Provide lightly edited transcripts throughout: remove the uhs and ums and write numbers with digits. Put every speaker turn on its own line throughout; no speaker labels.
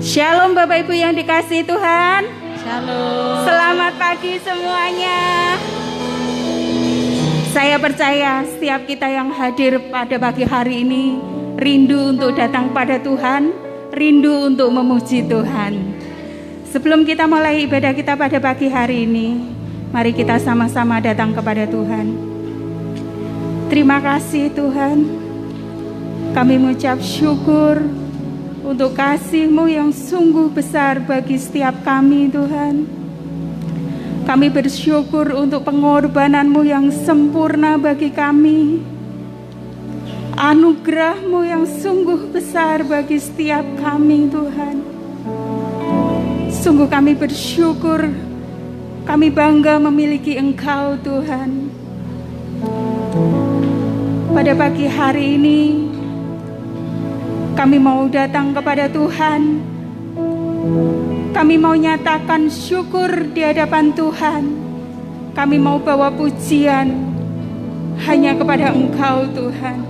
Shalom Bapak Ibu yang dikasihi Tuhan.
Shalom.
Selamat pagi semuanya. Saya percaya setiap kita yang hadir pada pagi hari ini rindu untuk datang pada Tuhan, rindu untuk memuji Tuhan. Sebelum kita mulai ibadah kita pada pagi hari ini, mari kita sama-sama datang kepada Tuhan. Terima kasih Tuhan. Kami mengucap syukur untuk kasih-Mu yang sungguh besar bagi setiap kami Tuhan. Kami bersyukur untuk pengorbanan-Mu yang sempurna bagi kami. Anugerah-Mu yang sungguh besar bagi setiap kami Tuhan. Sungguh kami bersyukur, kami bangga memiliki Engkau Tuhan. Pada pagi hari ini kami mau datang kepada Tuhan. Kami mau nyatakan syukur di hadapan Tuhan. Kami mau bawa pujian hanya kepada Engkau Tuhan.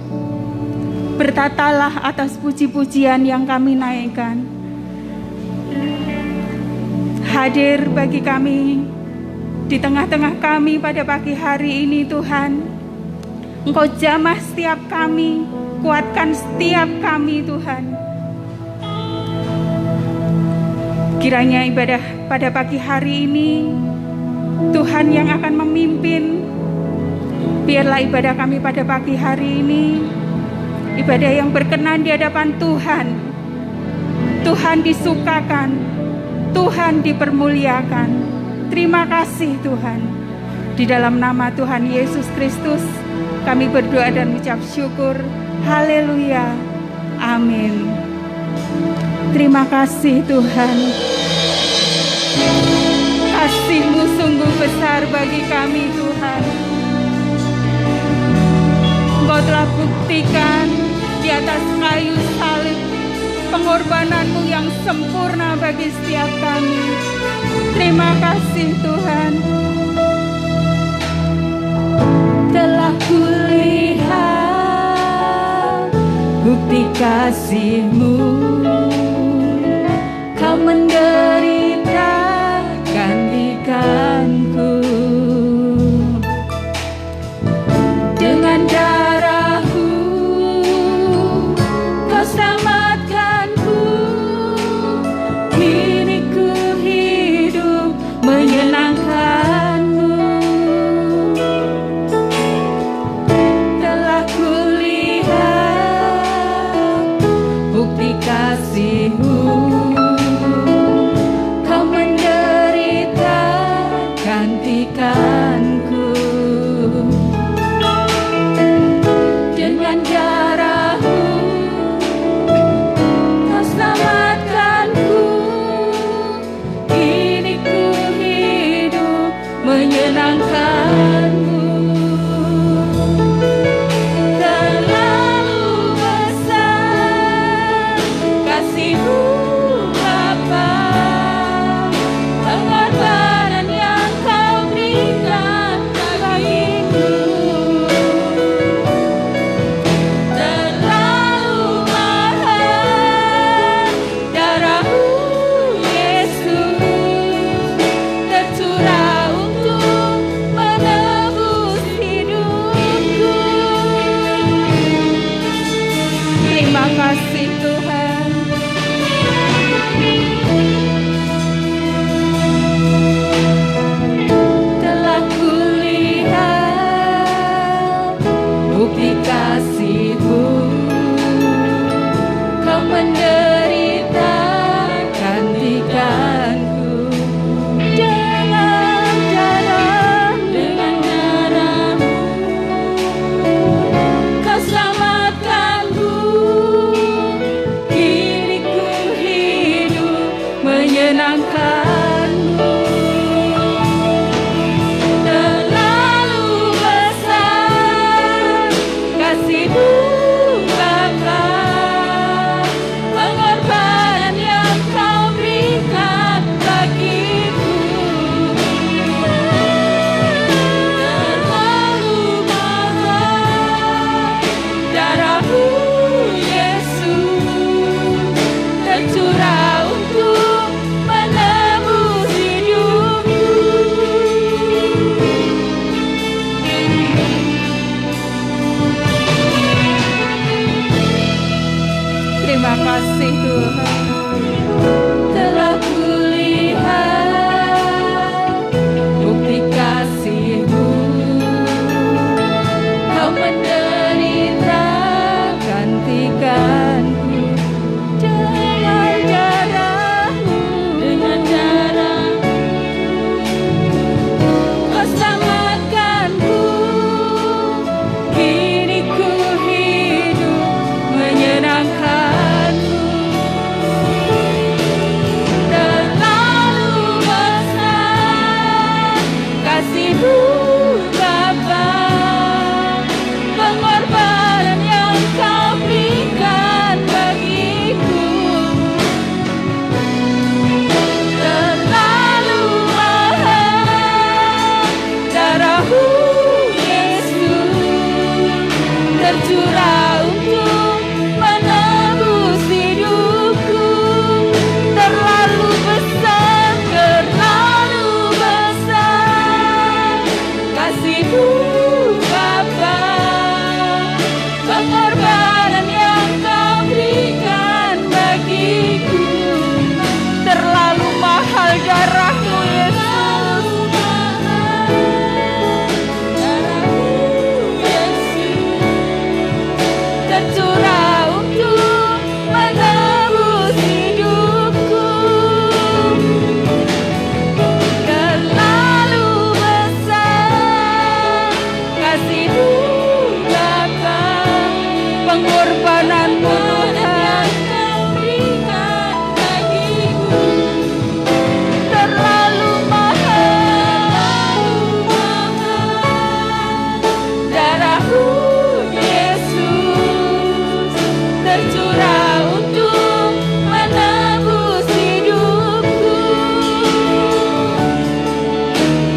Bertatalah atas puji-pujian yang kami naikkan. Hadir bagi kami di tengah-tengah kami pada pagi hari ini Tuhan. Engkau jamah setiap kami, kuatkan setiap kami Tuhan. Kiranya ibadah pada pagi hari ini Tuhan yang akan memimpin. Biarlah ibadah kami pada pagi hari ini ibadah yang berkenan di hadapan Tuhan. Tuhan disukakan, Tuhan dipermuliakan. Terima kasih Tuhan. Di dalam nama Tuhan Yesus Kristus kami berdoa dan mengucap syukur. Haleluya. Amin. Terima kasih Tuhan. Kasih-Mu sungguh besar bagi kami Tuhan. Engkau telah buktikan di atas kayu salib pengorbanan-Mu yang sempurna bagi setiap kami. Terima kasih Tuhan. Telah kulihat bukti kasih-Mu, Kau menderita gantikanku. Dengan darah-Mu Kau selamatkanku. Kini ku hidup menyenangkan-Mu. Telah kulihat bukti kasih-Mu, Kau menderita gantikanku. Dengan darah-Mu Kau selamatkanku. Kini ku hidup menyenangkan-Mu. Terlalu besar kasih-Mu Terima kasih Tuhan. Telah kulihat bukti kasih-Mu, Kau menderita gantikanku dengan darah-Mu, Kau selamatkanku. Kini ku hidup menyenangkan-Mu. Terlalu besar kasih-Mu Bapa, pengorbanan yang Kau berikan bagiku. Terlalu mahal darah-Mu Yesus, tercurah untuk menebus hidupku. Terlalu besar kasih-Mu Bapa, pengorbanan yang Kau berikan bagiku. Terlalu mahal darah-Mu Yesus, tercurah untuk menebus hidupku. Terlalu besar kasih-Mu Bapa, pengorbanan-Mu Tuhan Kau berikan bagiku. Terlalu mahal darah-Mu Yesus, tercurah untuk menebus hidupku.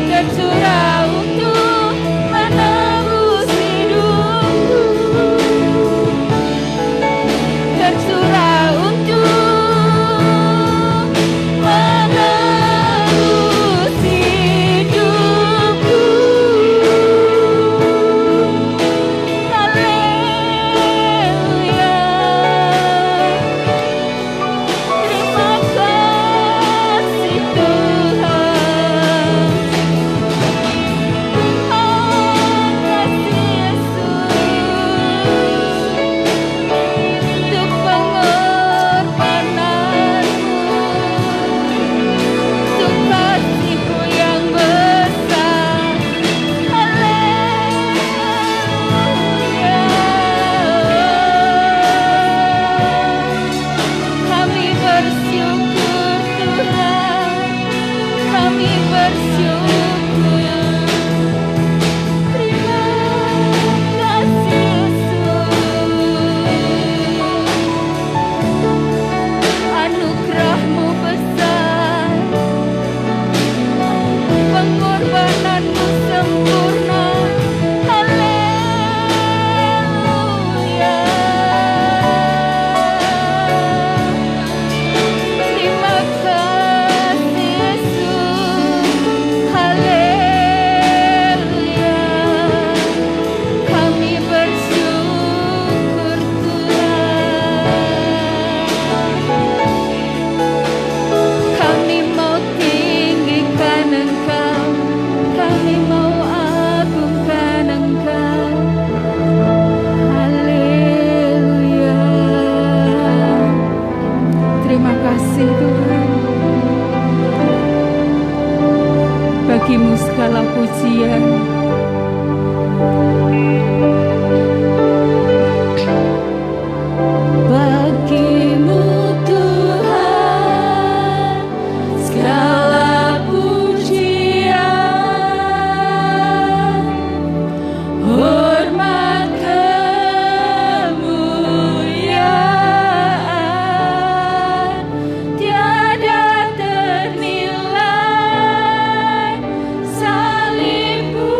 Tercurah untuk menebus hidupku. Tercurah untuk menebus hidupku. Haleluya. Terima kasih Tuhan. Kasih Yesus untuk pengorbanan-Mu, untuk kasih-Mu yang besar. Haleluya. Kami bersyukur Tuhan, kami bersyukur. Terima kasih Yesus. Anugerah-Mu besar, pengorbanan-Mu sempurna. Haleluya. Terima kasih Yesus. Haleluya. Kami bersyukur Tuhan. Kami mau tinggikan Engkau, kami mau agungkan Engkau. Haleluya. Terima kasih Tuhan. Bagi-Mu segala pujian. Bagi-Mu Tuhan segala pujian, hormat kemuliaan tiada ternilai. Salib-Mu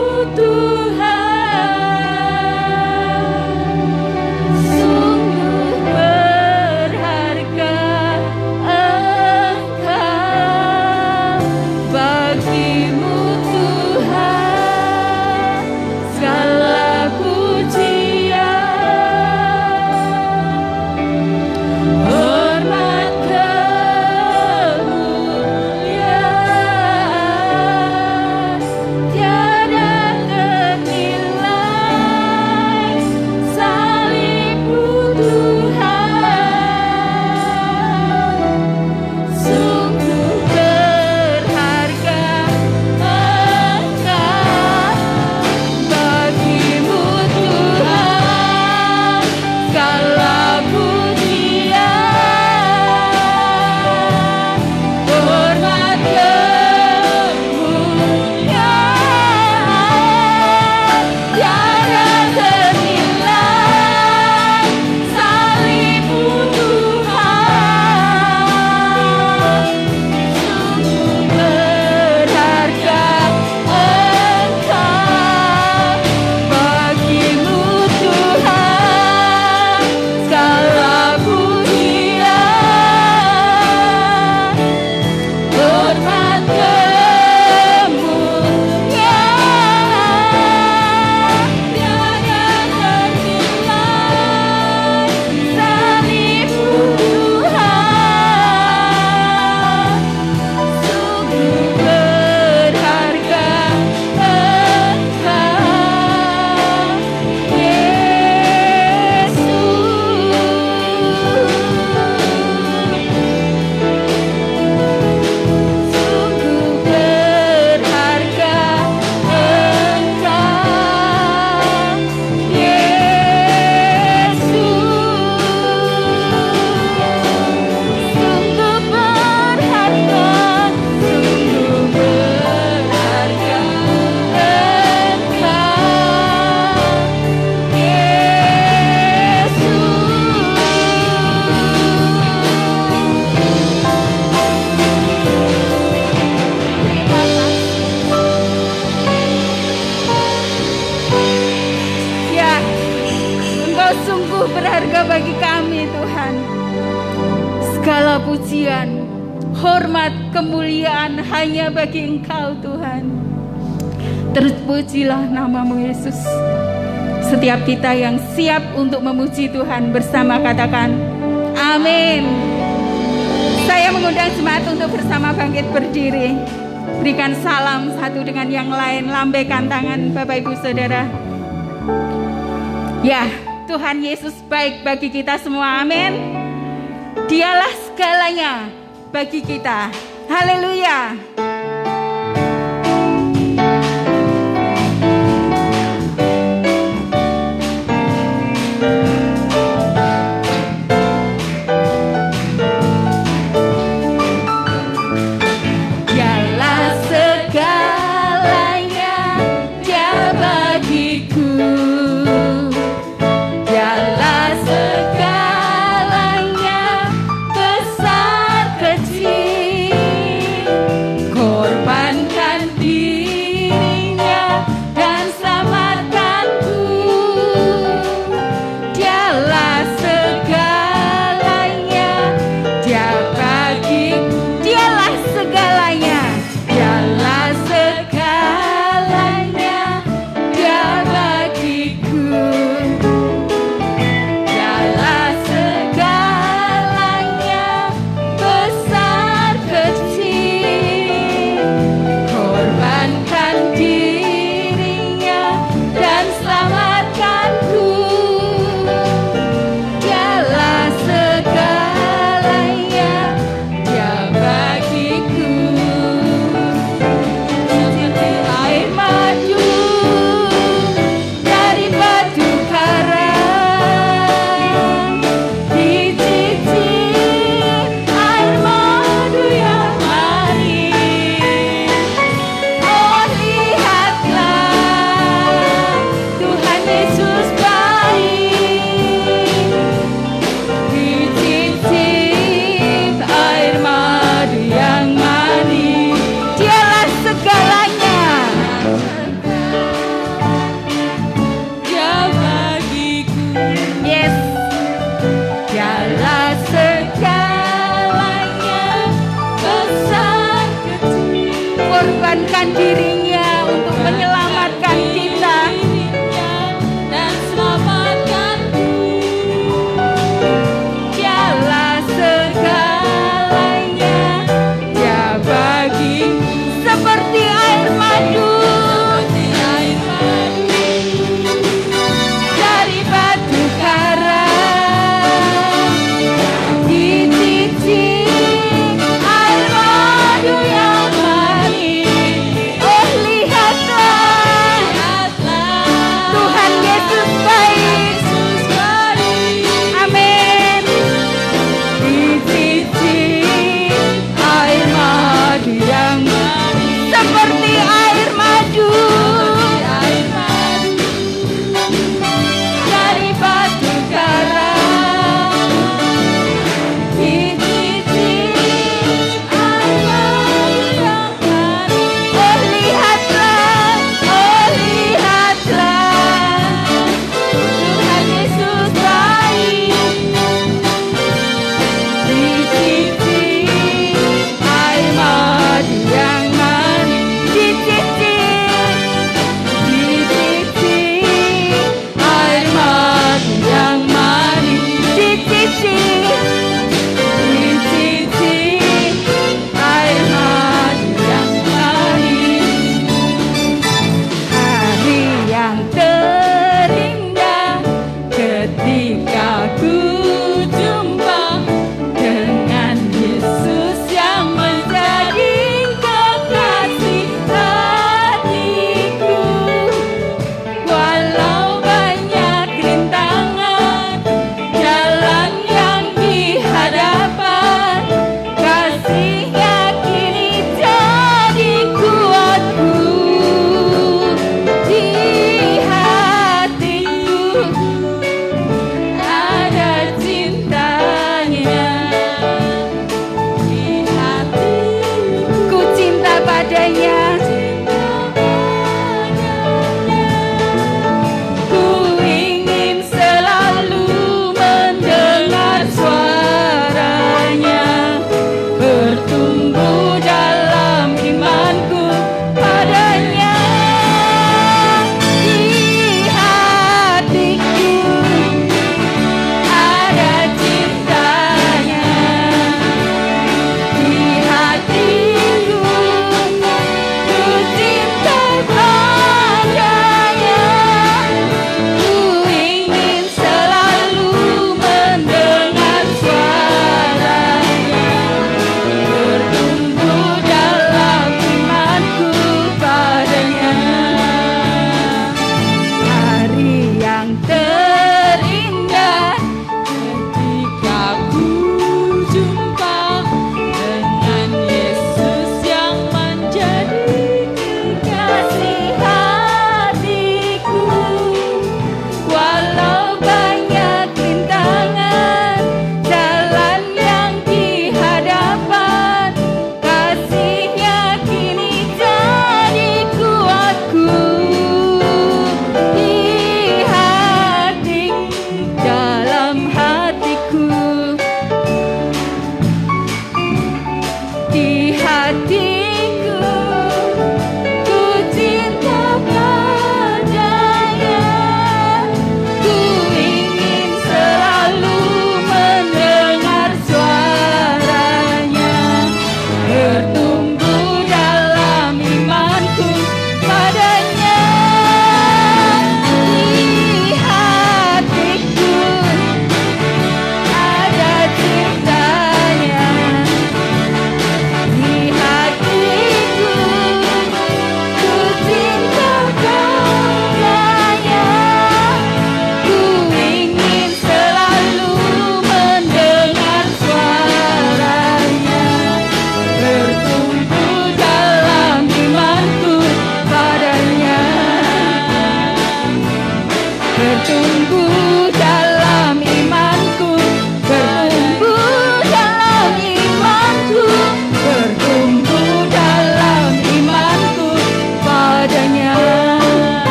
pujian, hormat, kemuliaan hanya bagi Engkau Tuhan. Terpujilah namamu Yesus. Setiap kita yang siap untuk memuji Tuhan bersama katakan amin. Saya mengundang jemaat untuk bersama bangkit berdiri. Berikan salam satu dengan yang lain. Lambaikan tangan Bapak Ibu Saudara. Ya, Tuhan Yesus baik bagi kita semua, amin. Dialah segalanya bagi kita. Haleluya.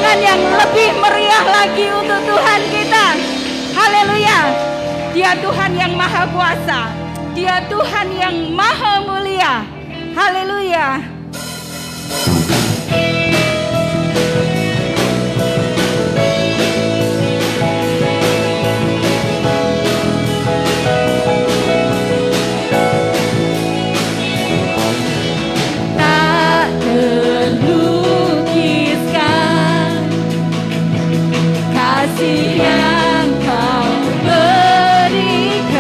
tangan yang lebih meriah lagi untuk Tuhan kita. Haleluya. Dia Tuhan yang maha kuasa. Dia Tuhan yang maha mulia. Haleluya. Yang kau berikan,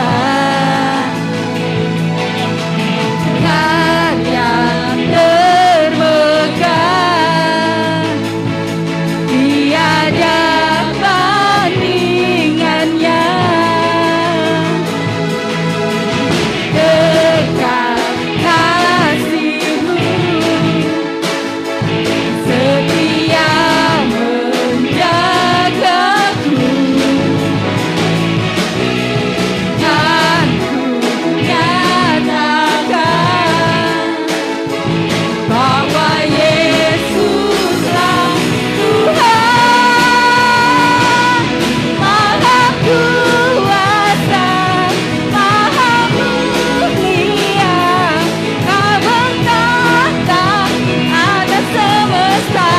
karya termegah, tiada bandingannya. Dekat kasih-Mu, setia menjagaku. Kan ku nyatakan bahwa Yesuslah Tuhan, Maha kuasa, Maha mulia, Kau bertahta atas semesta,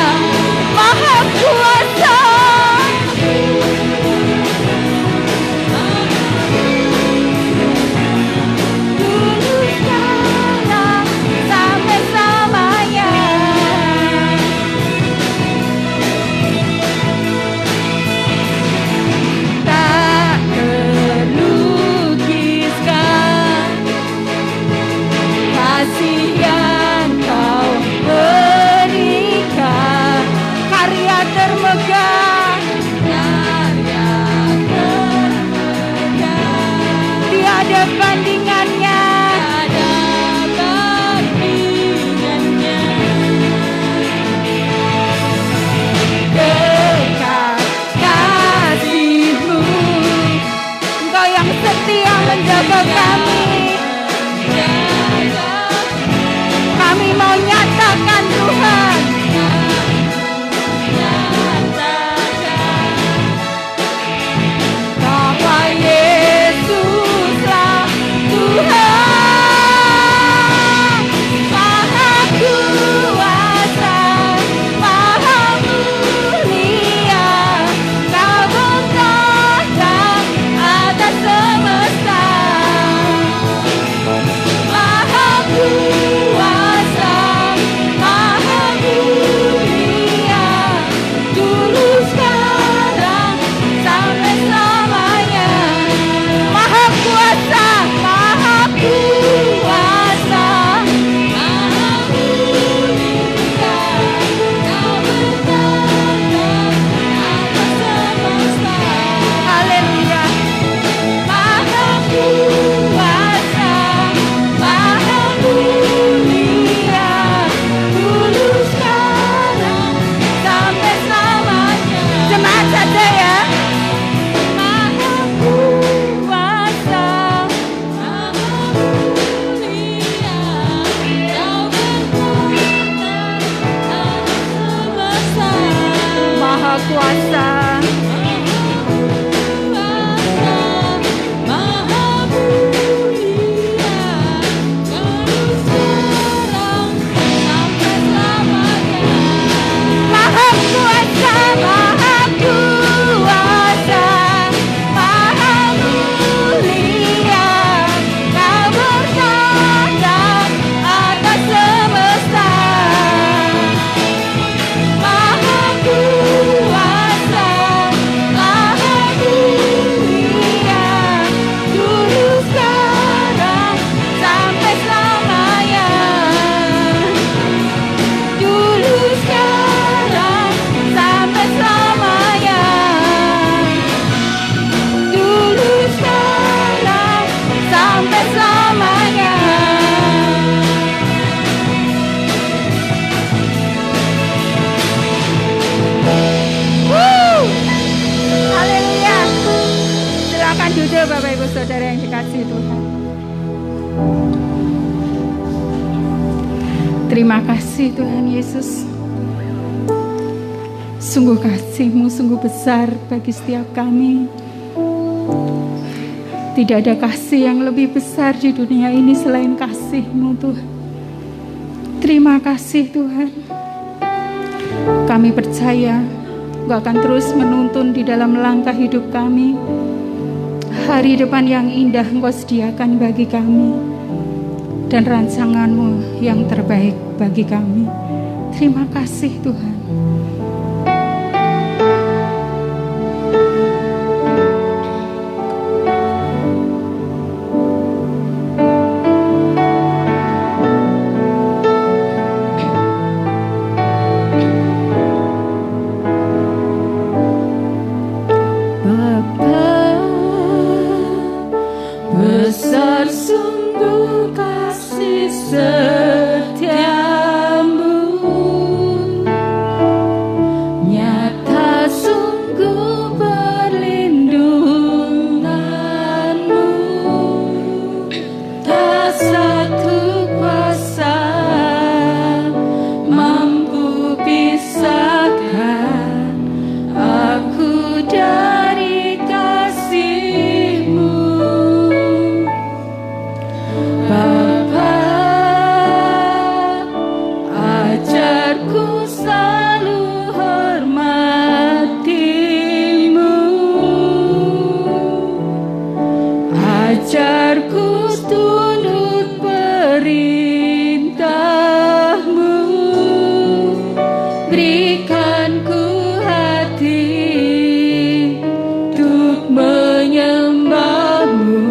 Maha kuasa. Dulu sekarang sampai selamanya. Tak terlukiskan kasih yang Kau berikan, karya termegah, tiada bandingannya. Dekat kasih-Mu, Engkau yang setia menjaga kami. Kami mau nyatakan Tuhan, bahwa Yesuslah Tuhan, Maha kuasa, Maha mulia, Kau bertahta atas semesta. Maha kuasa, Maha mulia, dulu sekarang sampai selamanya. Maha kuasa, Maha kuasa, Maha mulia, Kau bertahta atas semesta. Haleluya. Maha kuasa, Maha mulia, dulu sekarang sampai selamanya. Jemaat saja ya. Maha kuasa, Maha mulia, Kau bertahta atas semesta. Maha kuasa, Maha mulia, dulu sekarang sampai selamanya. Maha kuasa, Maha kuasa, Maha mulia, Kau bertahta atas semesta. Maha kuasa, Maha mulia, dulu sekarang sampai selamanya. Dulu sekarang sampai selamanya. Dulu sekarang sampai selamanya. Haleluya. Silakan duduk Bapak Ibu Saudara yang dikasihi Tuhan. Terima kasih Tuhan Yesus. Sungguh kasih-Mu sungguh besar bagi setiap kami. Tidak ada kasih yang lebih besar di dunia ini selain kasih-Mu Tuhan. Terima kasih Tuhan. Kami percaya Engkau akan terus menuntun di dalam langkah hidup kami. Hari depan yang indah Engkau sediakan bagi kami, dan rancangan-Mu yang terbaik bagi kami. Terima kasih Tuhan.
Besar sungguh kasih setiamu, nyata sungguh perlindunganmu. Tak satu kuasa mampu pisahkan aku dari kasih-Mu. Bapa, ajarku selalu hormati-Mu, ajarku tunduk perintah-Mu, berikan ku hati untuk menyembah-Mu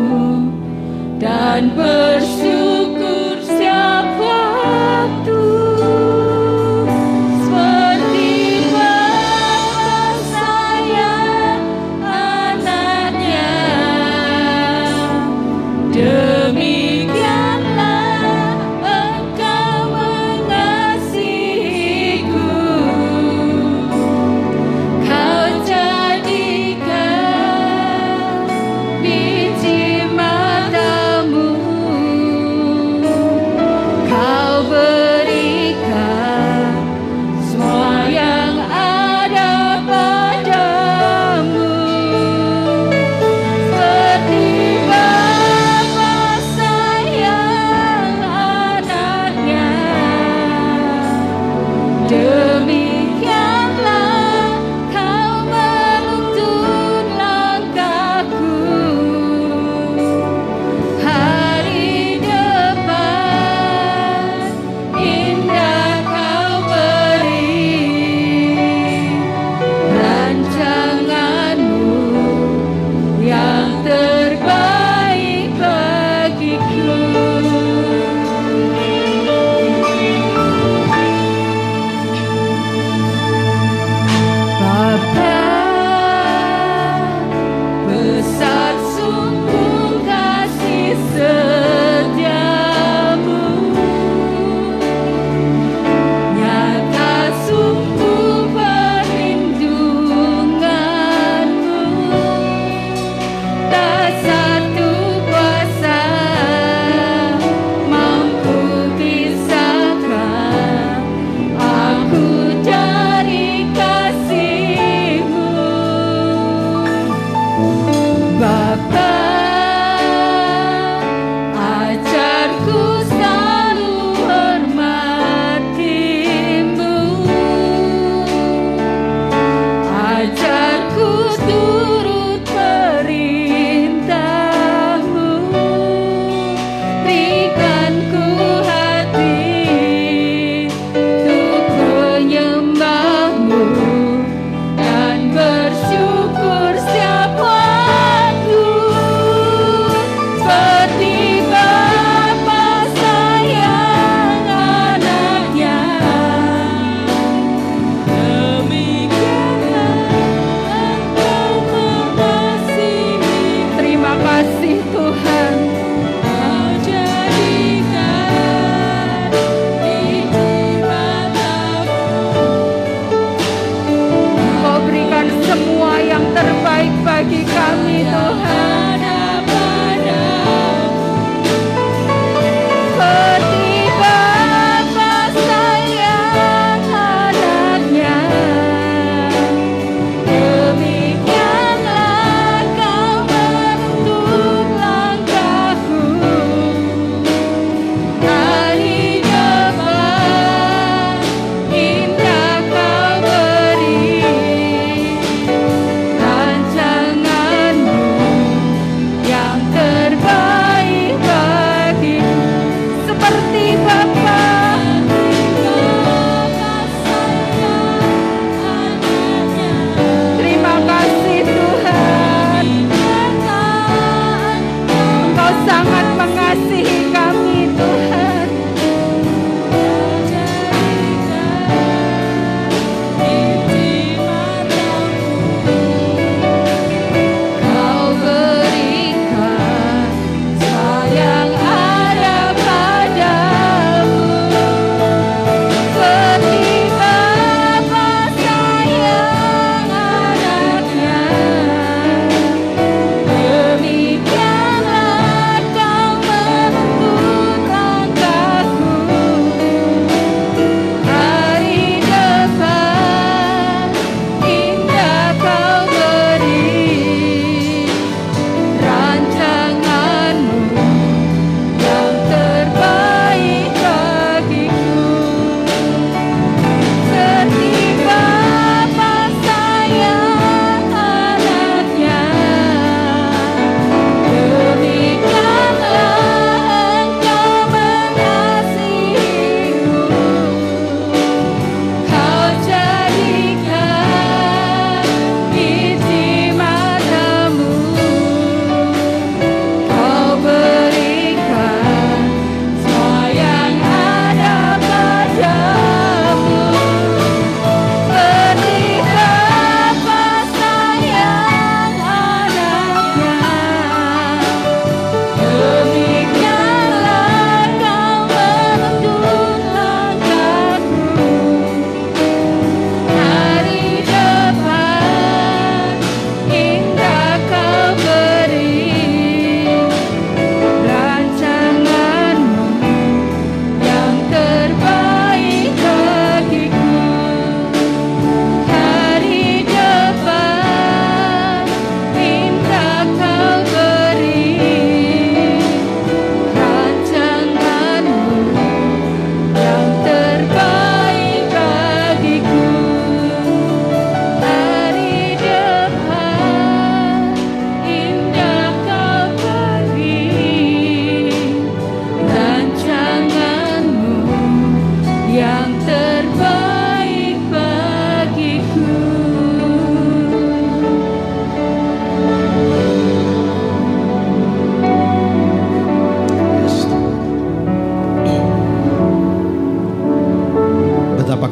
dan bersyukur setiap waktu, seperti Bapa sayang anaknya. Demikianlah Engkau mengasihiku,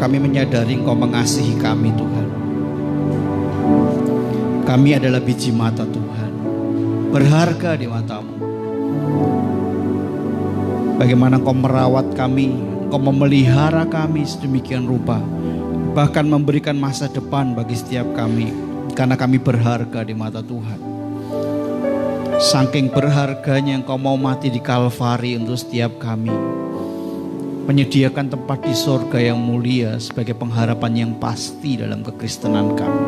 kami menyadari Engkau mengasihi kami Tuhan. Kami adalah biji mata Tuhan, berharga di mata-Mu. Bagaimana Engkau merawat kami, Engkau memelihara kami sedemikian rupa, bahkan memberikan masa depan bagi setiap kami, karena kami berharga di mata Tuhan. Saking berharganya Engkau mau mati di Kalvari untuk setiap kami, menyediakan tempat di sorga yang mulia sebagai pengharapan yang pasti dalam kekristenan kami.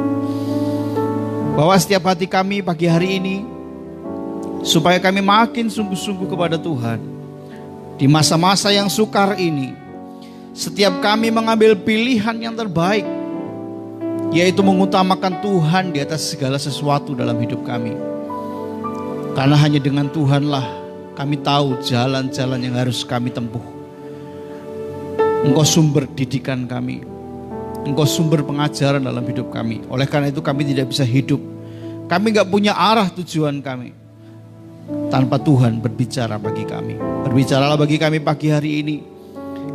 Bawa setiap hati kami pagi hari ini, supaya kami makin sungguh-sungguh kepada Tuhan. Di masa-masa yang sukar ini, setiap kami mengambil pilihan yang terbaik, yaitu mengutamakan Tuhan di atas segala sesuatu dalam hidup kami. Karena hanya dengan Tuhanlah kami tahu jalan-jalan yang harus kami tempuh. Engkau sumber didikan kami, Engkau sumber pengajaran dalam hidup kami. Oleh karena itu kami tidak bisa hidup, kami gak punya arah tujuan kami tanpa Tuhan berbicara bagi kami. Berbicaralah bagi kami pagi hari ini,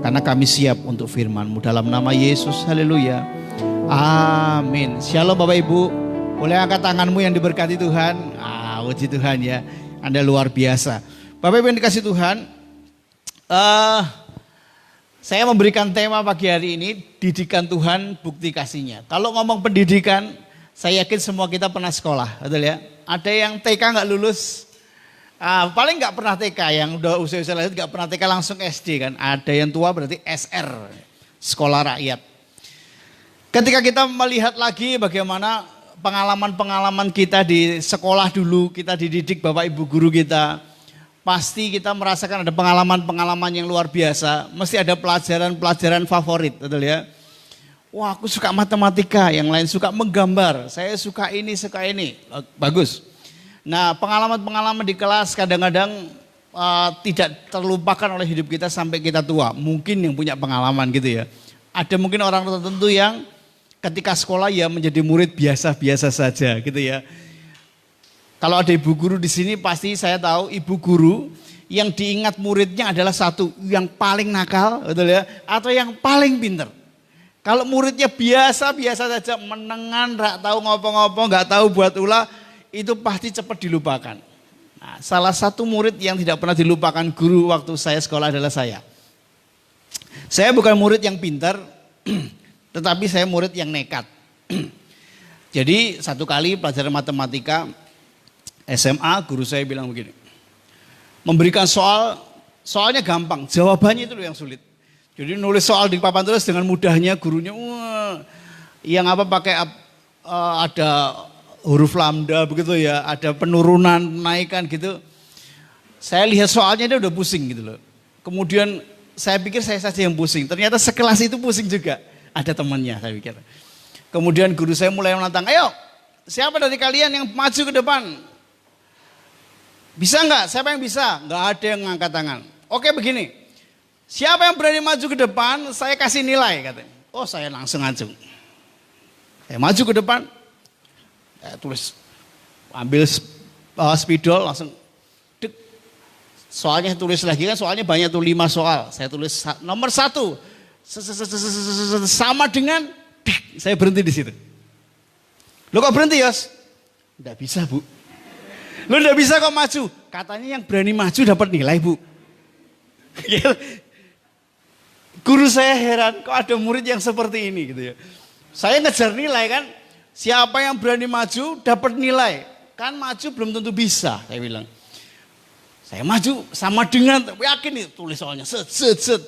karena kami siap untuk firman-Mu dalam nama Yesus. Haleluya, amin. Shalom Bapak Ibu, boleh angkat tanganmu yang diberkati Tuhan. Puji Tuhan ya, Anda luar biasa. Bapak Ibu yang dikasih Tuhan, saya memberikan tema pagi hari ini, didikan Tuhan, bukti kasihnya. Kalau ngomong pendidikan, saya yakin semua kita pernah sekolah, betul ya? Ada yang TK nggak lulus, paling nggak pernah TK, yang udah usia-usia lanjut nggak pernah TK langsung SD kan? Ada yang tua berarti SR, sekolah rakyat. Ketika kita melihat lagi bagaimana pengalaman-pengalaman kita di sekolah dulu, kita dididik Bapak Ibu guru kita, pasti kita merasakan ada pengalaman-pengalaman yang luar biasa. Mesti ada pelajaran-pelajaran favorit, betul ya? Wah, aku suka matematika, yang lain suka menggambar, saya suka ini, bagus. Nah, pengalaman-pengalaman di kelas kadang-kadang tidak terlupakan oleh hidup kita sampai kita tua. Mungkin yang punya pengalaman gitu ya. Ada mungkin orang tertentu yang ketika sekolah ya menjadi murid biasa-biasa saja gitu ya. Kalau ada ibu guru di sini pasti saya tahu ibu guru yang diingat muridnya adalah satu, yang paling nakal, betul ya, atau yang paling pinter. Kalau muridnya biasa-biasa saja, menengan, nggak tahu ngopo-ngopo, nggak tahu buat ulah, itu pasti cepat dilupakan. Nah, salah satu murid yang tidak pernah dilupakan guru waktu saya sekolah adalah saya. Saya bukan murid yang pintar, tetapi saya murid yang nekat. Jadi satu kali pelajaran matematika SMA, guru saya bilang begini, memberikan soalnya gampang, jawabannya itu yang sulit. Jadi nulis soal di papan tulis dengan mudahnya, gurunya yang apa pakai ada huruf lambda begitu ya, ada penurunan, naikkan gitu. Saya lihat soalnya dia udah pusing gitu loh. Kemudian saya pikir saya saja yang pusing, ternyata sekelas itu pusing juga. Ada temannya saya pikir. Kemudian guru saya mulai menantang, ayo siapa dari kalian yang maju ke depan? Bisa nggak? Siapa yang bisa? Nggak ada yang ngangkat tangan. Oke begini, siapa yang berani maju ke depan saya kasih nilai katanya. Oh saya langsung maju. Saya maju ke depan, saya tulis, ambil spidol langsung. Soalnya tulis lagi kan, soalnya banyak tuh 5 soal. Saya tulis nomor 1. Sama dengan, saya berhenti di situ. Lo kok berhenti Yos? Nggak bisa Bu. Lo nggak bisa kok maju. Katanya yang berani maju dapat nilai Bu. Guru saya heran, kok ada murid yang seperti ini gitu ya. Saya ngejar nilai kan, siapa yang berani maju dapat nilai. Kan maju belum tentu bisa, saya bilang. Saya maju sama dengan, yakin nih tulis soalnya, set.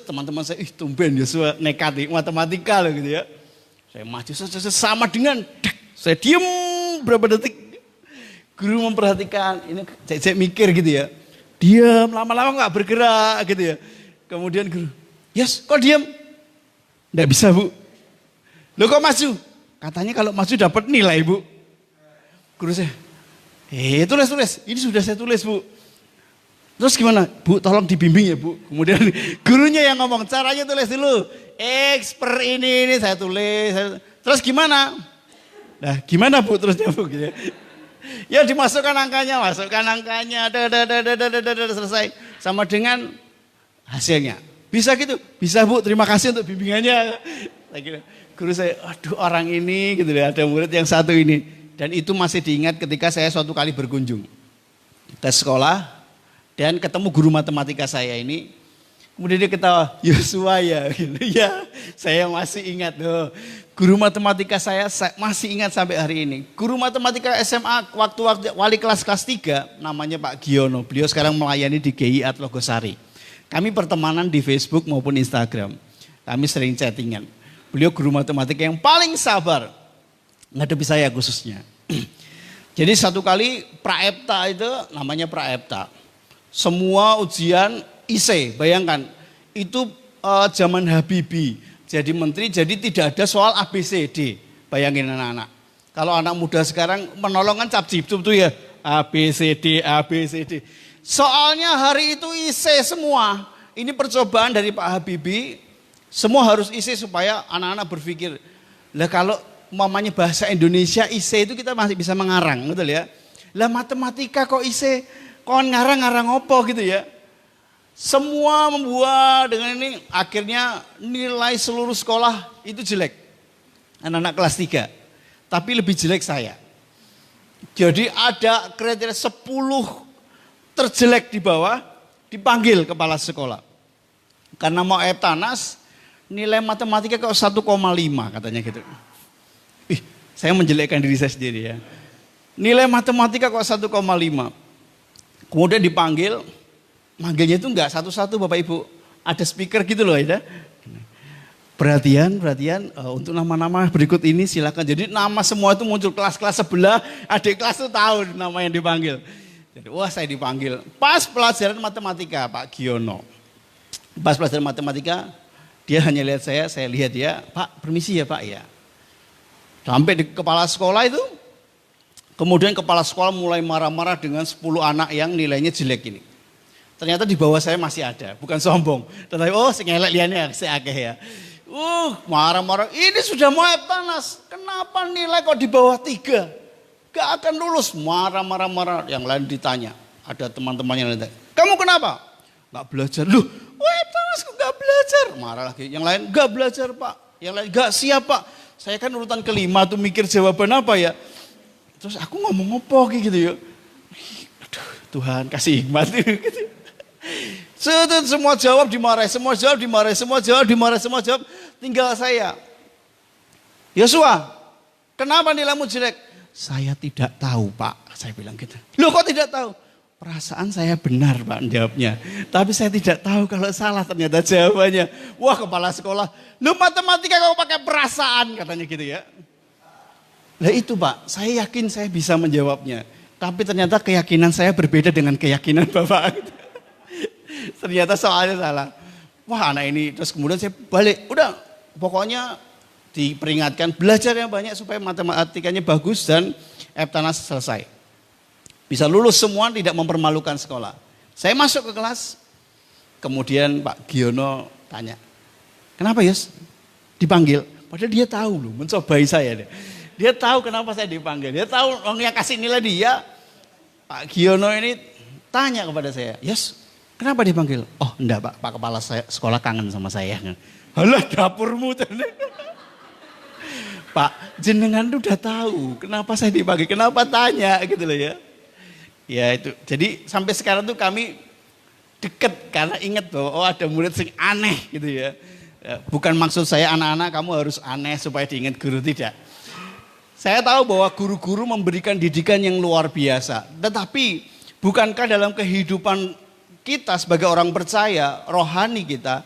Teman-teman saya, tumben Yosua nekat matematika loh gitu ya. Saya maju, sama dengan, saya diem berapa detik. Guru memperhatikan, ini saya mikir gitu ya. Diam, lama-lama gak bergerak gitu ya. Kemudian guru, Yes, kok diam? Nggak bisa Bu. Loh kok maju? Katanya kalau maju dapat nilai Bu. Guru saya, tulis, ini sudah saya tulis Bu. Terus gimana? Bu tolong dibimbing ya Bu. Kemudian gurunya yang ngomong, caranya tulis dulu. X per ini saya tulis. Terus gimana? Nah gimana Bu terusnya Bu? Gitu ya. Ya dimasukkan angkanya, selesai. Sama dengan hasilnya. Bisa gitu? Bisa Bu, terima kasih untuk bimbingannya. Saya kira guru saya, aduh orang ini gitu ya, ada murid yang satu ini. Dan itu masih diingat ketika saya suatu kali berkunjung ke sekolah dan ketemu guru matematika saya ini. Kemudian dia ketawa, Yosua ya, gitu ya. Saya masih ingat loh. Guru matematika saya masih ingat sampai hari ini. Guru matematika SMA waktu wali kelas 3 namanya Pak Giono. Beliau sekarang melayani di GI Atlogosari. Kami pertemanan di Facebook maupun Instagram. Kami sering chattingan. Beliau guru matematika yang paling sabar ngadepi saya khususnya. Jadi satu kali Praepta itu namanya Praepta. Semua ujian IC, bayangkan itu zaman Habibie jadi menteri, jadi tidak ada soal ABCD. Bayangin anak-anak. Kalau anak muda sekarang menolong kan cap cip tuh ya ABCD. Soalnya hari itu IC semua. Ini percobaan dari Pak Habibie. Semua harus IC supaya anak-anak berpikir. Lah kalau umpamanya bahasa Indonesia IC itu kita masih bisa mengarang, betul ya. Lah matematika kok IC, kon ngarang-ngarang opo gitu ya. Semua membuat dengan ini akhirnya nilai seluruh sekolah itu jelek. Anak-anak kelas 3. Tapi lebih jelek saya. Jadi ada kriteria 10 terjelek di bawah dipanggil kepala sekolah. Karena mau Eptanas nilai matematika kok 1,5 katanya gitu. Saya menjelekkan diri saya sendiri ya. Nilai matematika kok 1,5. Kemudian dipanggil, manggilnya itu enggak satu-satu Bapak Ibu. Ada speaker gitu loh ya. Perhatian, untuk nama-nama berikut ini silakan. Jadi nama semua itu muncul kelas-kelas sebelah, adik kelas itu tahu nama yang dipanggil. Jadi wah saya dipanggil. Pas pelajaran matematika Pak Giono. Pas pelajaran matematika, dia hanya lihat saya lihat dia, Pak permisi ya Pak ya. Sampai di kepala sekolah itu, kemudian kepala sekolah mulai marah-marah dengan 10 anak yang nilainya jelek ini. Ternyata di bawah saya masih ada, bukan sombong. Tetapi sengelek liannya saya akeh ya. Marah-marah, ini sudah mau Eptanas, kenapa nilai kok di bawah 3? Gak akan lulus, marah-marah. Yang lain ditanya, ada teman-temannya yang ditanya, kamu kenapa? Gak belajar, Eptanas kok gak belajar? Marah lagi, yang lain gak belajar Pak, yang lain gak siap Pak. Saya kan urutan kelima tuh mikir jawaban apa ya. Terus aku ngomong apa gitu ya. Aduh Tuhan kasih hikmat gitu. Semua jawab dimarahi, semua jawab. Tinggal saya. Yosua, kenapa nilaimu jelek? Saya tidak tahu Pak, saya bilang gitu. Loh kok tidak tahu? Perasaan saya benar Pak jawabnya. Tapi saya tidak tahu kalau salah ternyata jawabannya. Wah kepala sekolah, lu matematika kau pakai perasaan katanya gitu ya. Nah itu Pak, saya yakin saya bisa menjawabnya. Tapi ternyata keyakinan saya berbeda dengan keyakinan Bapak. Ternyata soalnya salah. Wah anak ini, terus kemudian saya balik. Udah pokoknya diperingatkan belajar yang banyak supaya matematikanya bagus dan Eptanas selesai. Bisa lulus semua, tidak mempermalukan sekolah. Saya masuk ke kelas, kemudian Pak Giono tanya, kenapa Yos dipanggil? Padahal dia tahu loh, mencobai saya. Dia tahu kenapa saya dipanggil, dia tahu orang yang kasih nilai dia. Pak Giono ini tanya kepada saya, Yos kenapa dipanggil? Oh enggak Pak kepala sekolah kangen sama saya. Halah dapurmu. Pak jenengan udah tahu kenapa saya dipanggil, kenapa tanya gitu loh ya. Ya itu, jadi sampai sekarang tuh kami deket karena ingat bahwa ada murid sing aneh gitu ya. Bukan maksud saya anak-anak kamu harus aneh supaya diingat guru, tidak. Saya tahu bahwa guru-guru memberikan didikan yang luar biasa. Tetapi bukankah dalam kehidupan kita sebagai orang percaya, rohani kita,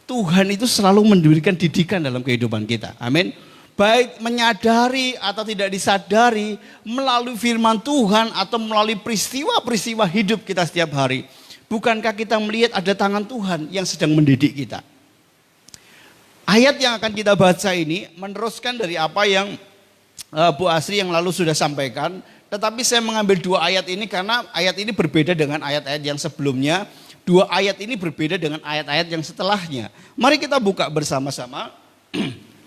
Tuhan itu selalu memberikan didikan dalam kehidupan kita. Amin. Baik menyadari atau tidak disadari, melalui firman Tuhan atau melalui peristiwa-peristiwa hidup kita setiap hari. Bukankah kita melihat ada tangan Tuhan yang sedang mendidik kita? Ayat yang akan kita baca ini meneruskan dari apa yang Bu Asri yang lalu sudah sampaikan. Tetapi saya mengambil 2 ayat ini karena ayat ini berbeda dengan ayat-ayat yang sebelumnya. 2 ayat ini berbeda dengan ayat-ayat yang setelahnya. Mari kita buka bersama-sama.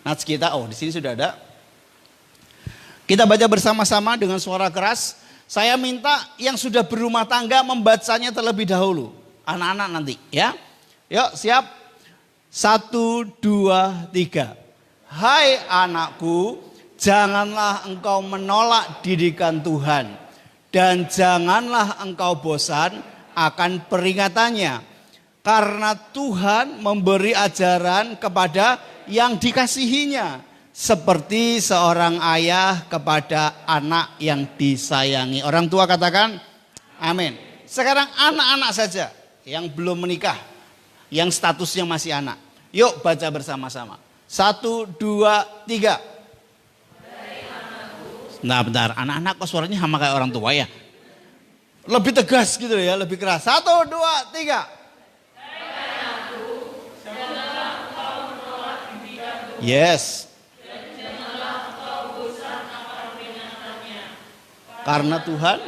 Nats kita, di sini sudah ada. Kita baca bersama-sama dengan suara keras. Saya minta yang sudah berumah tangga membacanya terlebih dahulu. Anak-anak nanti ya. Yuk siap. 1, 2, 3. Hai anakku, janganlah engkau menolak didikan Tuhan, dan janganlah engkau bosan akan peringatannya. Karena Tuhan memberi ajaran kepada yang dikasihinya, seperti seorang ayah kepada anak yang disayangi. Orang tua katakan amin. Sekarang anak-anak saja yang belum menikah, yang statusnya masih anak. Yuk baca bersama-sama. 1, 2, 3. Nah bentar, anak-anak kok suaranya sama kayak orang tua ya? Lebih tegas gitu ya, lebih keras. 1, 2, 3. Yes. Karena Tuhan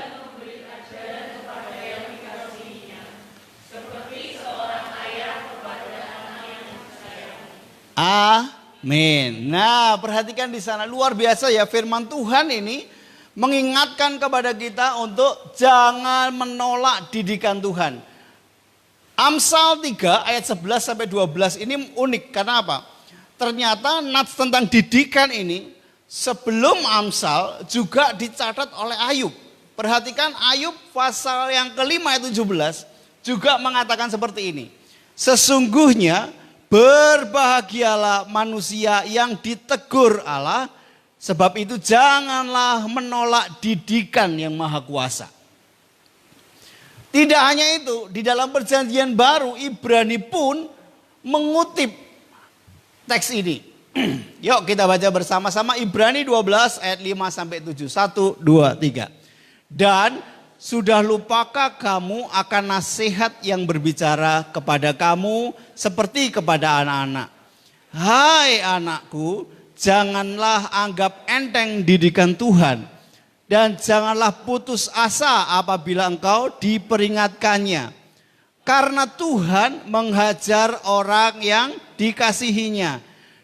amin. Nah, perhatikan di sana, luar biasa ya, firman Tuhan ini mengingatkan kepada kita untuk jangan menolak didikan Tuhan. Amsal 3 ayat 11 sampai 12 ini unik karena apa? Ternyata nats tentang didikan ini sebelum Amsal juga dicatat oleh Ayub. Perhatikan Ayub pasal yang kelima ayat 17 juga mengatakan seperti ini. Sesungguhnya berbahagialah manusia yang ditegur Allah, sebab itu janganlah menolak didikan yang maha kuasa. Tidak hanya itu, di dalam perjanjian baru Ibrani pun mengutip teks ini. Yuk kita baca bersama-sama Ibrani 12 ayat 5 sampai 7. 1, 2, 3. Dan sudah lupakah kamu akan nasihat yang berbicara kepada kamu seperti kepada anak-anak? Hai anakku, janganlah anggap enteng didikan Tuhan, dan janganlah putus asa apabila engkau diperingatkannya. Karena Tuhan menghajar orang yang dikasihinya,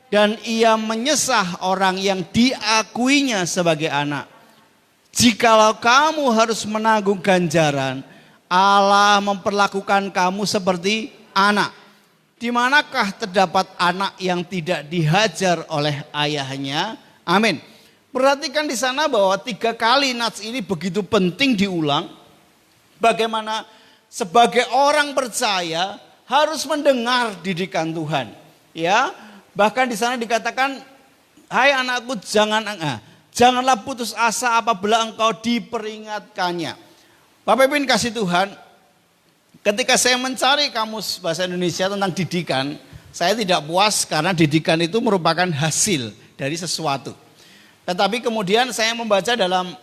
dan ia menyesah orang yang diakuinya sebagai anak. Jikalau kamu harus menanggung ganjaran, Allah memperlakukan kamu seperti anak. Di manakah terdapat anak yang tidak dihajar oleh ayahnya? Amin. Perhatikan di sana bahwa 3 kali nats ini begitu penting diulang. Bagaimana sebagai orang percaya harus mendengar didikan Tuhan. Ya, bahkan di sana dikatakan, hai anakku, janganlah putus asa apabila engkau diperingatkannya. Bapak Ibu kasih Tuhan, ketika saya mencari kamus bahasa Indonesia tentang didikan, saya tidak puas karena didikan itu merupakan hasil dari sesuatu. Tetapi kemudian saya membaca dalam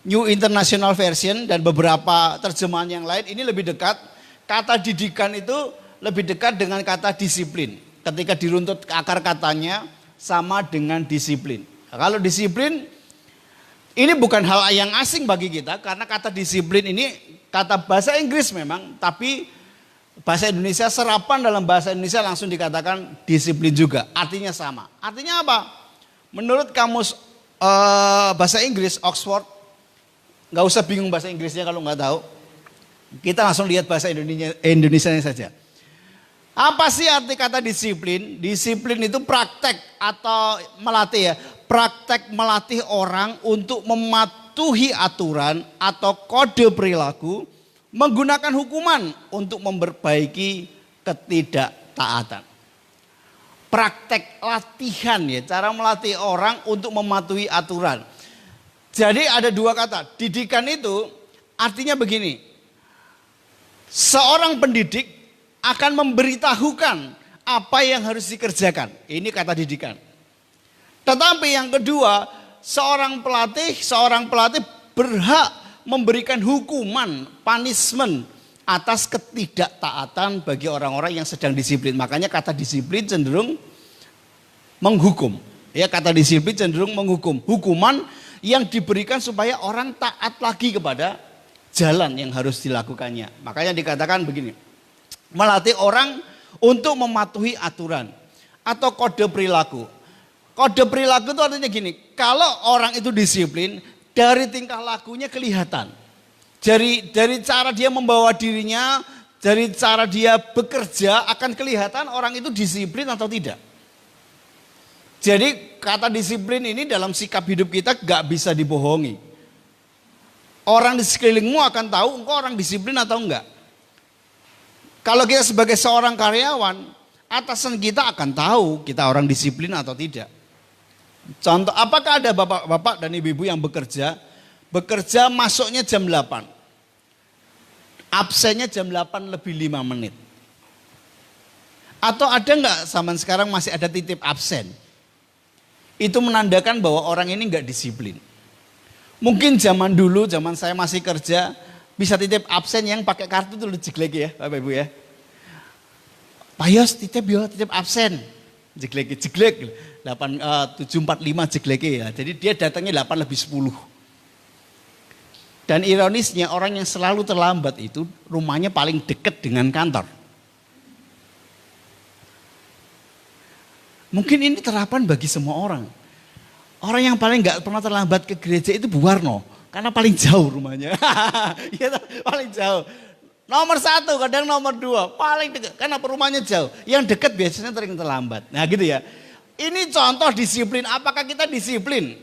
New International Version dan beberapa terjemahan yang lain, ini lebih dekat. Kata didikan itu lebih dekat dengan kata disiplin. Ketika diruntut akar katanya sama dengan disiplin. Nah, kalau disiplin ini bukan hal yang asing bagi kita, karena kata disiplin ini kata bahasa Inggris memang, tapi bahasa Indonesia, serapan dalam bahasa Indonesia langsung dikatakan disiplin juga. Artinya sama. Artinya apa? Menurut kamus bahasa Inggris Oxford, nggak usah bingung bahasa Inggrisnya kalau nggak tahu. Kita langsung lihat bahasa Indonesianya saja. Apa sih arti kata disiplin? Disiplin itu praktek atau melatih ya. Praktek melatih orang untuk mematuhi aturan atau kode perilaku, menggunakan hukuman untuk memperbaiki ketidaktaatan. Praktek latihan ya, cara melatih orang untuk mematuhi aturan. Jadi ada 2 kata, didikan itu artinya begini. Seorang pendidik akan memberitahukan apa yang harus dikerjakan. Ini kata didikan. Tetapi yang kedua, seorang pelatih berhak memberikan hukuman, punishment atas ketidaktaatan bagi orang-orang yang sedang disiplin. Makanya kata disiplin cenderung menghukum. Ya, kata disiplin cenderung menghukum. Hukuman yang diberikan supaya orang taat lagi kepada jalan yang harus dilakukannya. Makanya dikatakan begini, melatih orang untuk mematuhi aturan atau kode perilaku. Kode perilaku itu artinya gini, kalau orang itu disiplin, dari tingkah lakunya kelihatan. Dari cara dia membawa dirinya, dari cara dia bekerja akan kelihatan orang itu disiplin atau tidak. Jadi kata disiplin ini dalam sikap hidup kita gak bisa dibohongi. Orang di sekelilingmu akan tahu engkau orang disiplin atau enggak. Kalau kita sebagai seorang karyawan, atasan kita akan tahu kita orang disiplin atau tidak. Contoh, apakah ada bapak-bapak dan ibu-ibu yang bekerja masuknya jam 8. Absennya jam 8 lebih 5 menit. Atau ada enggak zaman sekarang masih ada titip absen? Itu menandakan bahwa orang ini enggak disiplin. Mungkin zaman dulu, zaman saya masih kerja, bisa titip absen yang pakai kartu tuh jeglek ya Bapak Ibu ya. Pak Yos titip absen. Jeglek 745 jeglek ya. Jadi dia datangnya 8 lebih 10. Dan ironisnya orang yang selalu terlambat itu rumahnya paling dekat dengan kantor. Mungkin ini terapan bagi semua orang. Orang yang paling gak pernah terlambat ke gereja itu Bu Warno. Karena paling jauh rumahnya. Iya, paling jauh. Nomor 1, kadang nomor 2. Paling dekat, karena rumahnya jauh. Yang dekat biasanya sering terlambat. Nah gitu ya. Ini contoh disiplin. Apakah kita disiplin?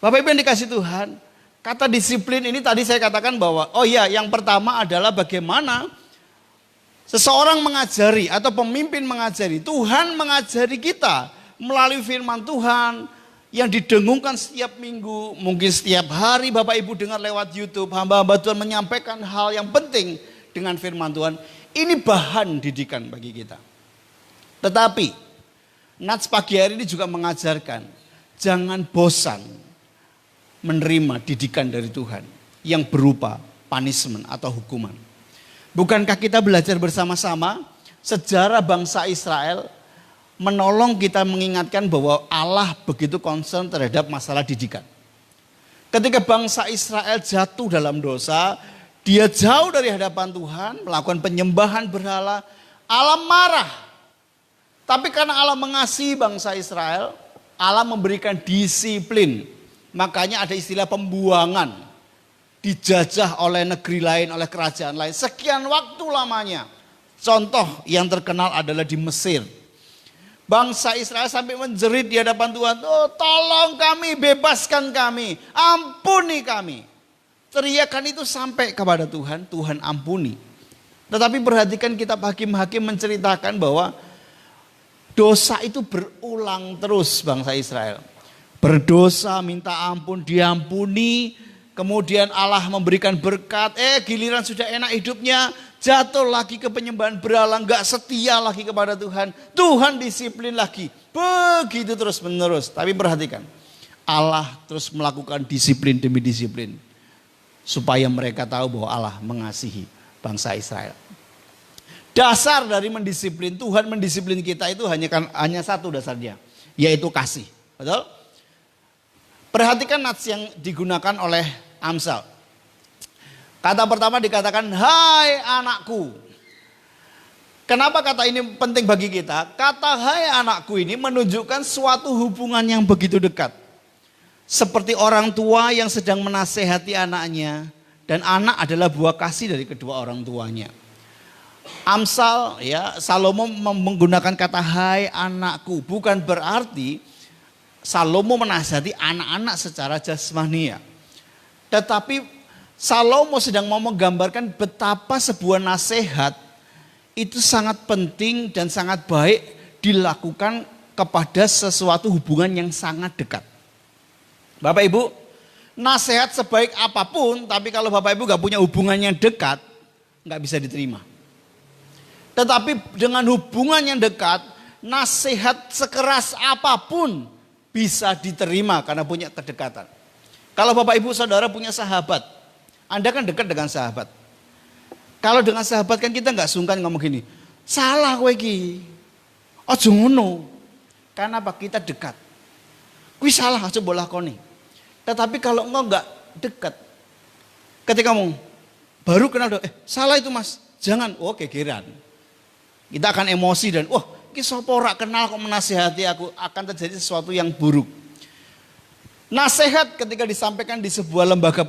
Bapak Ibu yang dikasih Tuhan. Kata disiplin ini tadi saya katakan bahwa, oh iya, yang pertama adalah bagaimana seseorang mengajari atau pemimpin mengajari. Tuhan mengajari kita melalui firman Tuhan yang didengungkan setiap minggu, mungkin setiap hari Bapak Ibu dengar lewat YouTube, hamba-hamba Tuhan menyampaikan hal yang penting dengan firman Tuhan. Ini bahan didikan bagi kita. Tetapi, Nats pagi hari ini juga mengajarkan, jangan bosan menerima didikan dari Tuhan yang berupa punishment atau hukuman. Bukankah kita belajar bersama-sama sejarah bangsa Israel menolong kita mengingatkan bahwa Allah begitu concern terhadap masalah didikan. Ketika bangsa Israel jatuh dalam dosa, dia jauh dari hadapan Tuhan, melakukan penyembahan berhala, Allah marah. Tapi karena Allah mengasihi bangsa Israel, Allah memberikan disiplin. Makanya ada istilah pembuangan. Dijajah oleh negeri lain, oleh kerajaan lain. Sekian waktu lamanya. Contoh yang terkenal adalah di Mesir. Bangsa Israel sampai menjerit di hadapan Tuhan. Oh, tolong kami, bebaskan kami, ampuni kami. Teriakan itu sampai kepada Tuhan, Tuhan ampuni. Tetapi perhatikan kitab Hakim-Hakim menceritakan bahwa dosa itu berulang terus bangsa Israel. Berdosa, minta ampun, diampuni. Kemudian Allah memberikan berkat, giliran sudah enak hidupnya, jatuh lagi ke penyembahan berhala, gak setia lagi kepada Tuhan. Tuhan disiplin lagi, begitu terus menerus. Tapi perhatikan, Allah terus melakukan disiplin demi disiplin. Supaya mereka tahu bahwa Allah mengasihi bangsa Israel. Dasar dari mendisiplin, Tuhan mendisiplin kita itu hanya satu dasarnya, yaitu kasih. Betul? Perhatikan nats yang digunakan oleh Amsal. Kata pertama dikatakan, hai anakku. Kenapa kata ini penting bagi kita? Kata hai anakku ini menunjukkan suatu hubungan yang begitu dekat. Seperti orang tua yang sedang menasehati anaknya. Dan anak adalah buah kasih dari kedua orang tuanya. Amsal, ya, Salomo menggunakan kata hai anakku. Bukan berarti Salomo menasihati anak-anak secara jasmania. Tetapi Salomo sedang mau menggambarkan betapa sebuah nasihat itu sangat penting dan sangat baik dilakukan kepada sesuatu hubungan yang sangat dekat. Bapak Ibu, nasihat sebaik apapun, tapi kalau Bapak Ibu gak punya hubungan yang dekat, gak bisa diterima. Tetapi dengan hubungan yang dekat, nasihat sekeras apapun bisa diterima karena punya kedekatan. Kalau Bapak Ibu Saudara punya sahabat, Anda kan dekat dengan sahabat. Kalau dengan sahabat kan kita gak sungkan ngomong gini, salah kowe iki. Aja ngono. Karena apa? Kita dekat. Kuwi salah aja mbok lakoni. Tetapi kalau engkau gak dekat, ketika ngomong baru kenal, salah itu mas, jangan, gegeran. Kita akan emosi dan ini sapa ora kenal kok menasihati aku, akan terjadi sesuatu yang buruk. Nasihat ketika disampaikan di sebuah lembaga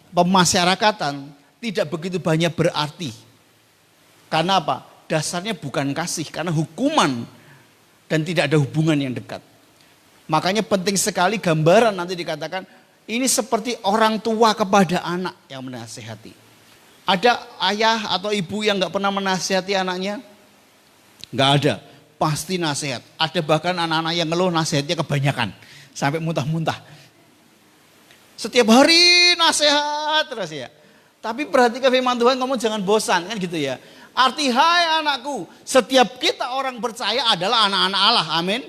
pemasyarakatan tidak begitu banyak berarti. Karena apa? Dasarnya bukan kasih, karena hukuman dan tidak ada hubungan yang dekat. Makanya penting sekali gambaran nanti dikatakan ini seperti orang tua kepada anak yang menasehati. Ada ayah atau ibu yang gak pernah menasehati anaknya? Gak ada, pasti nasihat. Ada bahkan anak-anak yang ngeluh nasihatnya kebanyakan sampai muntah-muntah. Setiap hari nasihat terus ya. Tapi perhatikan firman Tuhan, ngomong jangan bosan kan gitu ya. Arti hai anakku, setiap kita orang percaya adalah anak-anak Allah, amin.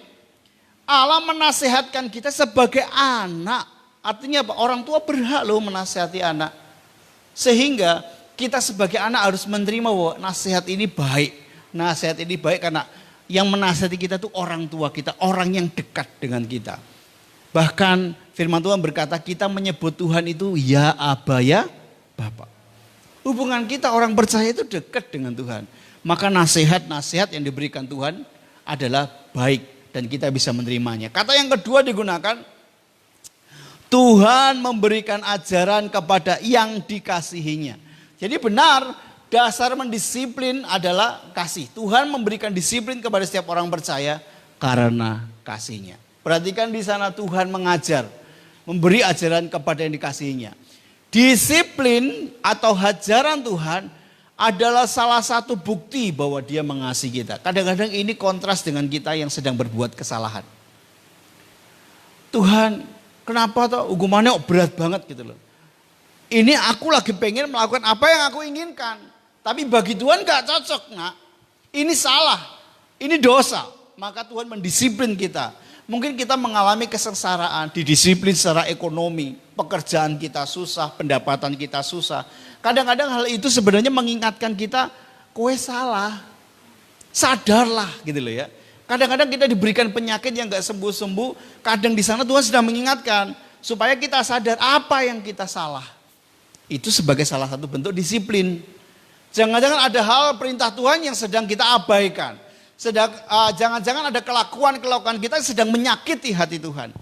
Allah menasehatkan kita sebagai anak. Artinya apa? Orang tua berhak loh menasehati anak. Sehingga kita sebagai anak harus menerima bahwa nasihat ini baik. Nasihat ini baik karena yang menasehati kita itu orang tua kita, orang yang dekat dengan kita. Bahkan firman Tuhan berkata kita menyebut Tuhan itu ya Aba ya Bapa. Hubungan kita orang percaya itu dekat dengan Tuhan. Maka nasihat-nasihat yang diberikan Tuhan adalah baik dan kita bisa menerimanya. Kata yang kedua digunakan, Tuhan memberikan ajaran kepada yang dikasihinya. Jadi benar, dasar mendisiplin adalah kasih. Tuhan memberikan disiplin kepada setiap orang percaya karena kasihnya. Perhatikan di sana Tuhan mengajar, memberi ajaran kepada yang dikasihinya. Disiplin atau ajaran Tuhan adalah salah satu bukti bahwa dia mengasihi kita. Kadang-kadang ini kontras dengan kita yang sedang berbuat kesalahan. Tuhan, kenapa toh hukumannya berat banget gitu loh. Ini aku lagi pengen melakukan apa yang aku inginkan. Tapi bagi Tuhan gak cocok nak. Ini salah, ini dosa. Maka Tuhan mendisiplin kita. Mungkin kita mengalami kesengsaraan, didisiplin secara ekonomi, pekerjaan kita susah, pendapatan kita susah. Kadang-kadang hal itu sebenarnya mengingatkan kita, kowe salah, sadarlah gitu loh ya. Kadang-kadang kita diberikan penyakit yang gak sembuh-sembuh, kadang di sana Tuhan sedang mengingatkan, supaya kita sadar apa yang kita salah. Itu sebagai salah satu bentuk disiplin. Jangan-jangan ada hal perintah Tuhan yang sedang kita abaikan. Jangan-jangan ada kelakuan kita sedang menyakiti hati Tuhan.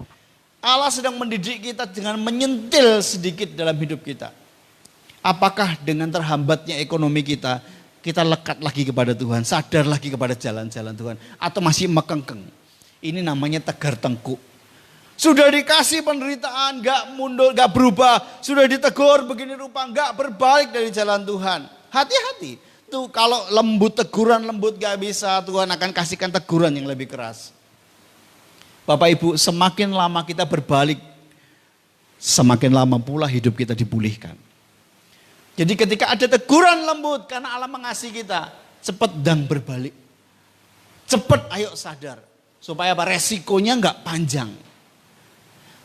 Allah sedang mendidik kita dengan menyentil sedikit dalam hidup kita. Apakah dengan terhambatnya ekonomi kita lekat lagi kepada Tuhan, sadar lagi kepada jalan-jalan Tuhan, atau masih mekengkeng? Ini namanya tegar tengkuk. Sudah dikasih penderitaan, gak mundur, gak berubah. Sudah ditegur begini rupa, gak berbalik dari jalan Tuhan. Hati-hati. Tuh kalau teguran lembut gak bisa, Tuhan akan kasihkan teguran yang lebih keras. Bapak Ibu, semakin lama kita berbalik, semakin lama pula hidup kita dipulihkan. Jadi ketika ada teguran lembut karena Allah mengasihi kita, cepat dang berbalik. Cepat ayo sadar. Supaya apa? Resikonya gak panjang.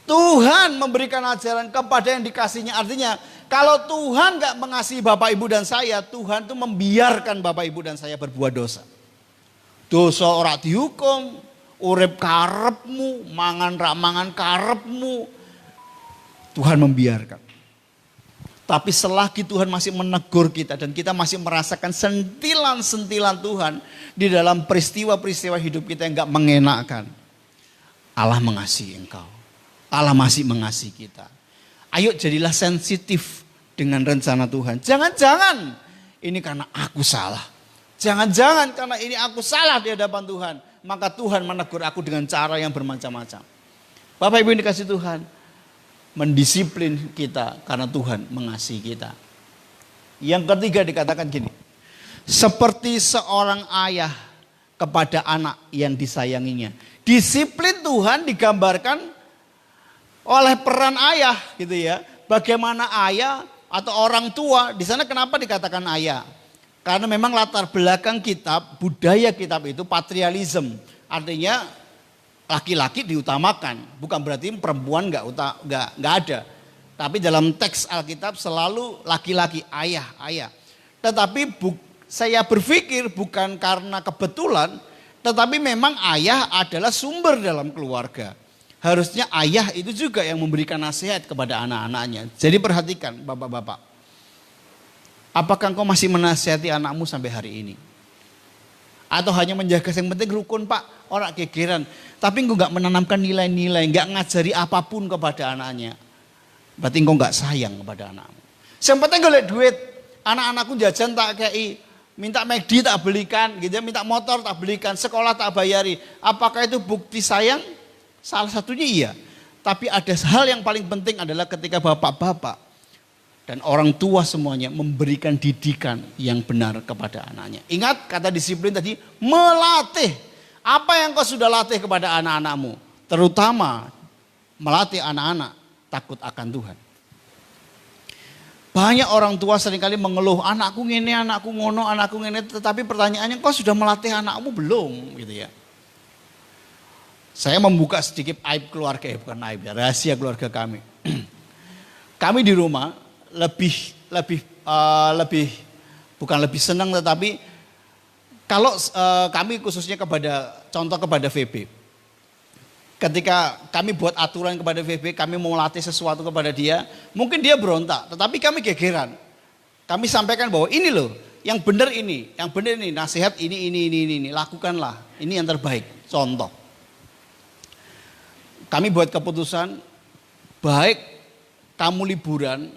Tuhan memberikan ajaran kepada yang dikasihnya. Artinya kalau Tuhan gak mengasihi Bapak Ibu dan saya, Tuhan tuh membiarkan Bapak Ibu dan saya berbuat dosa. Dosa ora dihukum, urip karepmu, mangan karepmu. Tuhan membiarkan. Tapi selagi Tuhan masih menegur kita dan kita masih merasakan sentilan-sentilan Tuhan di dalam peristiwa-peristiwa hidup kita yang gak mengenakan, Allah mengasihi engkau. Allah masih mengasihi kita. Ayo jadilah sensitif dengan rencana Tuhan. Jangan-jangan ini karena aku salah. Jangan-jangan karena ini aku salah di hadapan Tuhan. Maka Tuhan menegur aku dengan cara yang bermacam-macam. Bapak Ibu yang dikasihi Tuhan, mendisiplin kita karena Tuhan mengasihi kita. Yang ketiga dikatakan gini. Seperti seorang ayah kepada anak yang disayanginya. Disiplin Tuhan digambarkan oleh peran ayah gitu ya. Bagaimana ayah atau orang tua, di sana kenapa dikatakan ayah? Karena memang latar belakang kitab, budaya kitab itu patrialisme. Artinya laki-laki diutamakan, bukan berarti perempuan nggak ada. Tapi dalam teks Alkitab selalu laki-laki, ayah. Tetapi saya berpikir bukan karena kebetulan, tetapi memang ayah adalah sumber dalam keluarga. Harusnya ayah itu juga yang memberikan nasihat kepada anak-anaknya. Jadi perhatikan bapak-bapak. Apakah engkau masih menasihati anakmu sampai hari ini? Atau hanya menjaga yang penting rukun pak, orang gegeran. Tapi engkau gak menanamkan nilai-nilai, gak ngajari apapun kepada anaknya. Berarti engkau gak sayang kepada anakmu. Yang penting golek duit, anak-anakku jajan tak kei. Minta McD tak belikan, gitu ya, minta motor tak belikan, sekolah tak bayari. Apakah itu bukti sayang? Salah satunya iya. Tapi ada hal yang paling penting adalah ketika bapak-bapak dan orang tua semuanya memberikan didikan yang benar kepada anaknya. Ingat kata disiplin tadi, melatih. Apa yang kau sudah latih kepada anak-anakmu? Terutama melatih anak-anak takut akan Tuhan. Banyak orang tua seringkali mengeluh, anakku ngene, anakku ngono, anakku ngene. Tetapi pertanyaannya, kau sudah melatih anakmu belum? Gitu ya. Saya membuka sedikit aib keluarga, bukan aib ya, rahasia keluarga kami. Kami di rumah lebih bukan lebih senang, tetapi kalau kami khususnya contoh kepada VB. Ketika kami buat aturan kepada VB, kami mau latih sesuatu kepada dia, mungkin dia berontak, tetapi kami gegeran. Kami sampaikan bahwa ini loh, yang benar ini, nasihat ini, lakukanlah, ini yang terbaik, contoh. Kami buat keputusan, baik kamu liburan,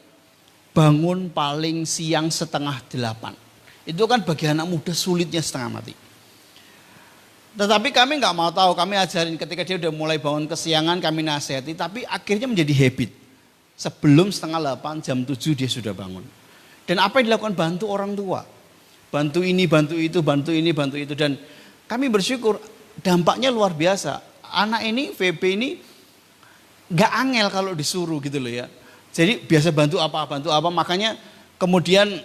bangun paling siang 7:30. Itu kan bagi anak muda sulitnya setengah mati. Tetapi kami nggak mau tahu, kami ajarin ketika dia udah mulai bangun kesiangan, kami nasihati, tapi akhirnya menjadi habit. Sebelum 7:30, jam 7 dia sudah bangun. Dan apa yang dilakukan? Bantu orang tua. Bantu ini, bantu itu, bantu ini, bantu itu. Dan kami bersyukur dampaknya luar biasa. Anak ini, VB ini nggak angel kalau disuruh gitu loh ya. Jadi biasa bantu apa, makanya kemudian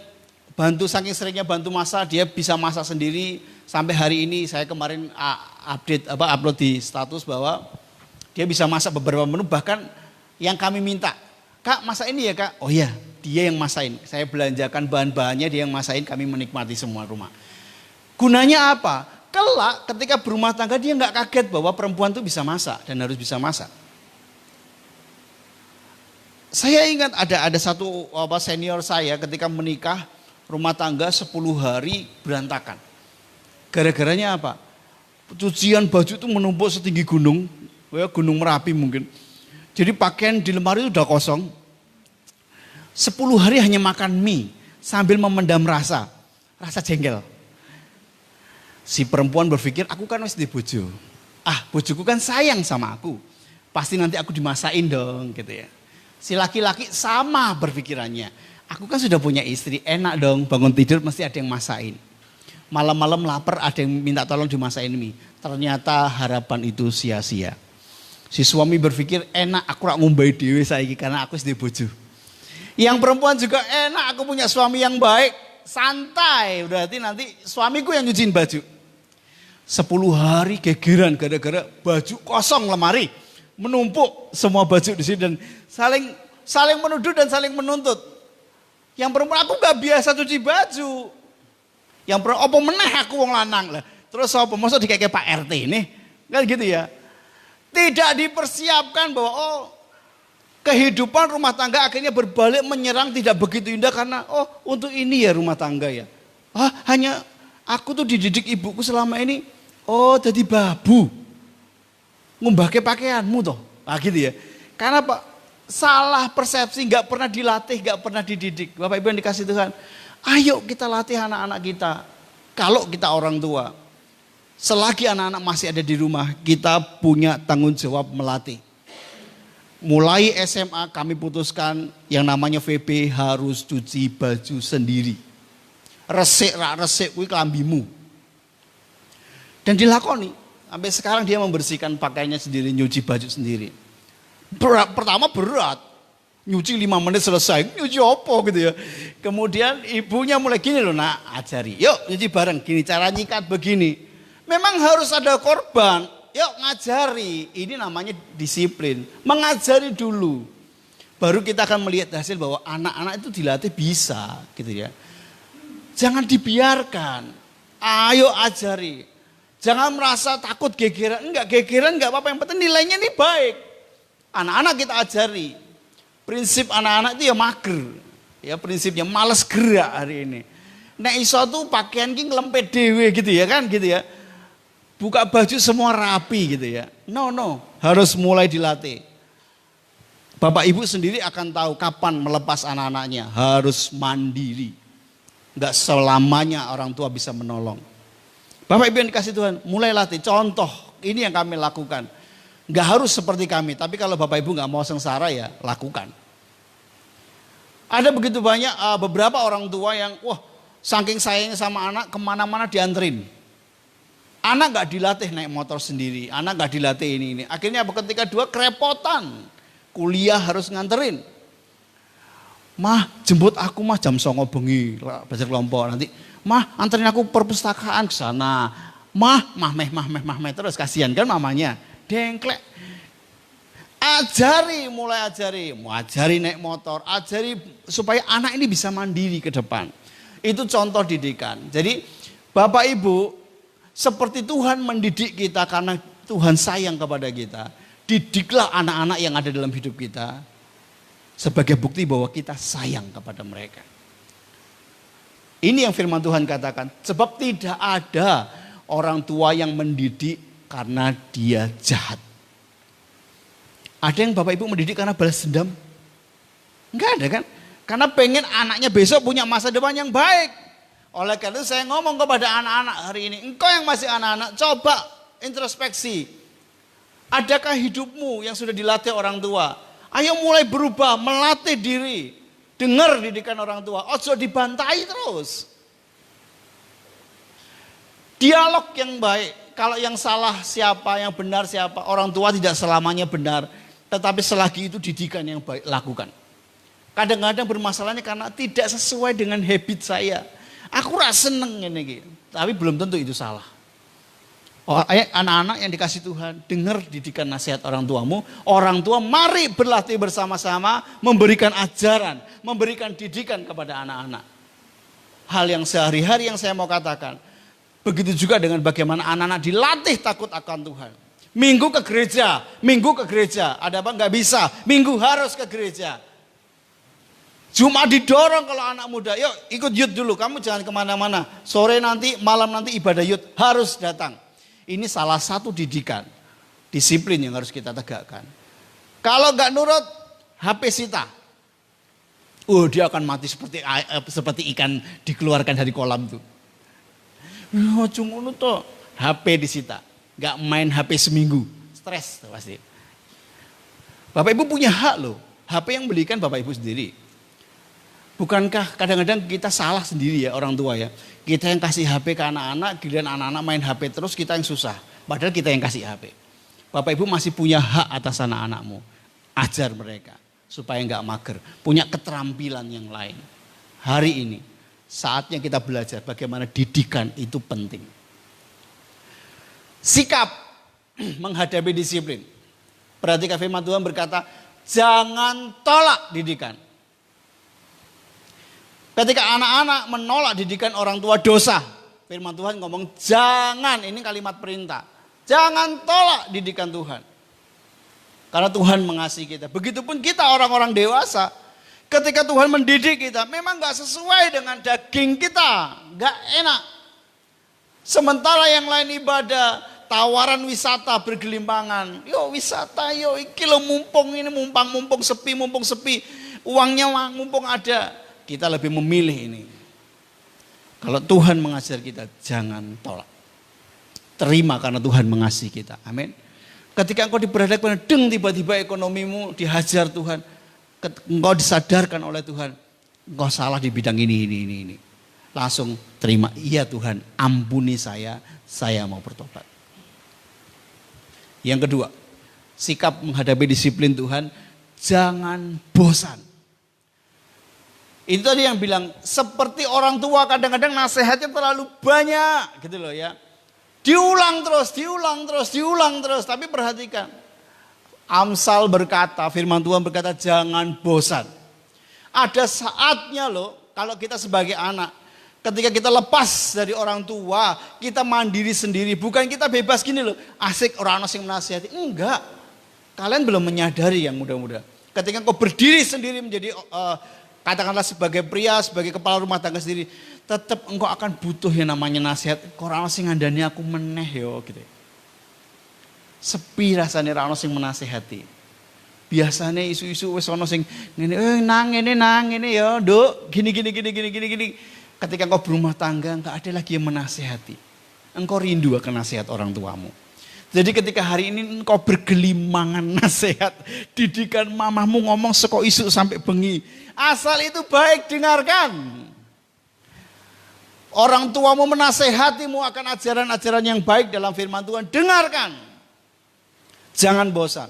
bantu saking seringnya bantu masak, dia bisa masak sendiri. Sampai hari ini saya kemarin upload di status bahwa dia bisa masak beberapa menu, bahkan yang kami minta, Kak masak ini ya Kak, oh iya dia yang masakin, saya belanjakan bahan-bahannya, dia yang masakin, kami menikmati semua rumah. Gunanya apa? Kelak ketika berumah tangga dia nggak kaget bahwa perempuan itu bisa masak dan harus bisa masak. Saya ingat ada satu senior saya ketika menikah, rumah tangga 10 hari berantakan. Gara-garanya apa? Cucian baju itu menumpuk setinggi gunung, ya Gunung Merapi mungkin. Jadi pakaian di lemari itu udah kosong. 10 hari hanya makan mie sambil memendam rasa jengkel. Si perempuan berpikir, aku kan masih di bojo. Bojoku kan sayang sama aku. Pasti nanti aku dimasain dong gitu ya. Si laki-laki sama berpikirannya. Aku kan sudah punya istri, enak dong bangun tidur mesti ada yang masain. Malam-malam lapar ada yang minta tolong dimasain mie. Ternyata harapan itu sia-sia. Si suami berpikir enak aku rak ngumbai dewe saiki karena aku sedih bojo. Yang perempuan juga enak aku punya suami yang baik, santai. Berarti nanti suamiku yang nyuciin baju. 10 hari gegeran gara-gara baju kosong lemari. Menumpuk semua baju di sini dan saling menuduh dan saling menuntut. Yang perempuan aku gak biasa cuci baju. Yang perempuan apa meneh aku wong lanang lah. Terus apa maksud dikeke Pak RT ini? Kan gitu ya. Tidak dipersiapkan bahwa kehidupan rumah tangga akhirnya berbalik menyerang tidak begitu indah karena untuk ini ya rumah tangga ya. Hanya aku tuh dididik ibuku selama ini jadi babu. Ngumbahke pakaianmu toh. Gitu ya. Karena Pak salah persepsi, gak pernah dilatih, gak pernah dididik. Bapak Ibu yang dikasih Tuhan, ayo kita latih anak-anak kita. Kalau kita orang tua, selagi anak-anak masih ada di rumah, kita punya tanggung jawab melatih. Mulai SMA kami putuskan yang namanya VB harus cuci baju sendiri. Resik kuwi kelambimu. Dan dilakoni. Sampai sekarang dia membersihkan pakaiannya sendiri, nyuci baju sendiri. Pertama berat, nyuci 5 menit selesai, nyuci apa gitu ya. Kemudian ibunya mulai gini loh, nak ajari, yuk nyuci bareng, gini cara nyikat begini. Memang harus ada korban, yuk ngajari, ini namanya disiplin. Mengajari dulu, baru kita akan melihat hasil bahwa anak-anak itu dilatih bisa gitu ya. Jangan dibiarkan, ayo ajari. Jangan merasa takut gegeran, gegeran enggak apa-apa, yang penting nilainya ini baik. Anak-anak kita ajari. Prinsip anak-anak itu ya mager. Ya prinsipnya males gerak hari ini. Nek iso tuh pakaian ki nglempet dhewe gitu ya kan gitu ya. Buka baju semua rapi gitu ya. No, harus mulai dilatih. Bapak Ibu sendiri akan tahu kapan melepas anak-anaknya, harus mandiri. Enggak selamanya orang tua bisa menolong. Bapak Ibu yang dikasih Tuhan, mulai latih. Contoh, ini yang kami lakukan. Enggak harus seperti kami, tapi kalau Bapak Ibu enggak mau sengsara ya lakukan. Ada begitu banyak beberapa orang tua yang saking sayangnya sama anak kemana-mana dianterin. Anak enggak dilatih naik motor sendiri, anak enggak dilatih ini. Akhirnya ketika dua kerepotan, kuliah harus nganterin. Mah jemput aku mah jam 09.00 bengi belajar kelompok nanti. Mah anterin aku perpustakaan ke sana. Mah terus kasihan kan mamanya. Dengklek. Mulai ajari naik motor, ajari supaya anak ini bisa mandiri ke depan. Itu contoh didikan. Jadi Bapak Ibu, seperti Tuhan mendidik kita karena Tuhan sayang kepada kita. Didiklah anak-anak yang ada dalam hidup kita sebagai bukti bahwa kita sayang kepada mereka. Ini yang firman Tuhan katakan, sebab tidak ada orang tua yang mendidik karena dia jahat. Ada yang Bapak Ibu mendidik karena balas dendam? Enggak ada kan? Karena pengen anaknya besok punya masa depan yang baik. Oleh karena itu saya ngomong kepada anak-anak hari ini, engkau yang masih anak-anak, coba introspeksi. Adakah hidupmu yang sudah dilatih orang tua? Ayo mulai berubah, melatih diri. Dengar didikan orang tua, ojo dibantai terus. Dialog yang baik, kalau yang salah siapa, yang benar siapa, orang tua tidak selamanya benar. Tetapi selagi itu didikan yang baik, lakukan. Kadang-kadang bermasalahnya karena tidak sesuai dengan habit saya. Aku rasa seneng ini, tapi belum tentu itu salah. Anak-anak yang dikasih Tuhan, dengar didikan nasihat orang tuamu. Orang tua mari berlatih bersama-sama, memberikan ajaran, memberikan didikan kepada anak-anak. Hal yang sehari-hari yang saya mau katakan. Begitu juga dengan bagaimana anak-anak dilatih takut akan Tuhan. Minggu ke gereja. Ada apa? Nggak bisa. Minggu harus ke gereja. Jumat didorong kalau anak muda, yuk ikut youth dulu. Kamu jangan kemana-mana. Sore nanti, malam nanti ibadah youth harus datang. Ini salah satu didikan, disiplin yang harus kita tegakkan. Kalau nggak nurut, HP sita. Dia akan mati seperti ikan dikeluarkan dari kolam tuh. Cuma tuh HP disita, nggak main HP seminggu, stres tuh pasti. Bapak Ibu punya hak loh, HP yang belikan Bapak Ibu sendiri. Bukankah kadang-kadang kita salah sendiri ya orang tua ya. Kita yang kasih HP ke anak-anak, giliran anak-anak main HP terus kita yang susah. Padahal kita yang kasih HP. Bapak Ibu masih punya hak atas anak-anakmu. Ajar mereka supaya nggak mager. Punya keterampilan yang lain. Hari ini saatnya kita belajar bagaimana didikan itu penting. Sikap menghadapi disiplin. Perhatikan firman Tuhan berkata, jangan tolak didikan. Ketika anak-anak menolak didikan orang tua dosa. Firman Tuhan ngomong jangan, ini kalimat perintah. Jangan tolak didikan Tuhan. Karena Tuhan mengasihi kita. Begitupun kita orang-orang dewasa. Ketika Tuhan mendidik kita memang gak sesuai dengan daging kita. Gak enak. Sementara yang lain ibadah, tawaran wisata bergelimpangan. Yo wisata, yo iki lo mumpung ini mumpung sepi. Uangnya mumpung ada. Kita lebih memilih ini. Kalau Tuhan mengajar kita, jangan tolak. Terima karena Tuhan mengasihi kita. Amin. Ketika engkau diperhadapkan, tiba-tiba ekonomimu dihajar Tuhan. Engkau disadarkan oleh Tuhan. Engkau salah di bidang ini. Langsung terima. Iya Tuhan, ampuni saya mau bertobat. Yang kedua, sikap menghadapi disiplin Tuhan, jangan bosan. Itu tadi yang bilang, seperti orang tua kadang-kadang nasihatnya terlalu banyak gitu loh ya. Diulang terus. Tapi perhatikan, Amsal berkata, firman Tuhan berkata jangan bosan. Ada saatnya loh, kalau kita sebagai anak, ketika kita lepas dari orang tua, kita mandiri sendiri. Bukan kita bebas gini loh, asik orang asing menasihati. Enggak, kalian belum menyadari yang muda-muda. Ketika kau berdiri sendiri menjadi katakanlah sebagai pria, sebagai kepala rumah tangga sendiri, tetap engkau akan butuh yang namanya nasihat. Orang sing ngandani aku meneh yo gitu. Sepi rasane ra ono sing menasihati. Biasanya isu-isu wis ono sing ngene nang ngene ya, Nduk, gini. Ketika engkau berumah tangga, enggak ada lagi yang menasihati. Engkau rindu akan nasihat orang tuamu. Jadi ketika hari ini engkau bergelimangan nasihat, didikan mamahmu ngomong seko isu sampai bengi. Asal itu baik, dengarkan. Orang tuamu menasehatimu akan ajaran-ajaran yang baik dalam firman Tuhan, dengarkan. Jangan bosan.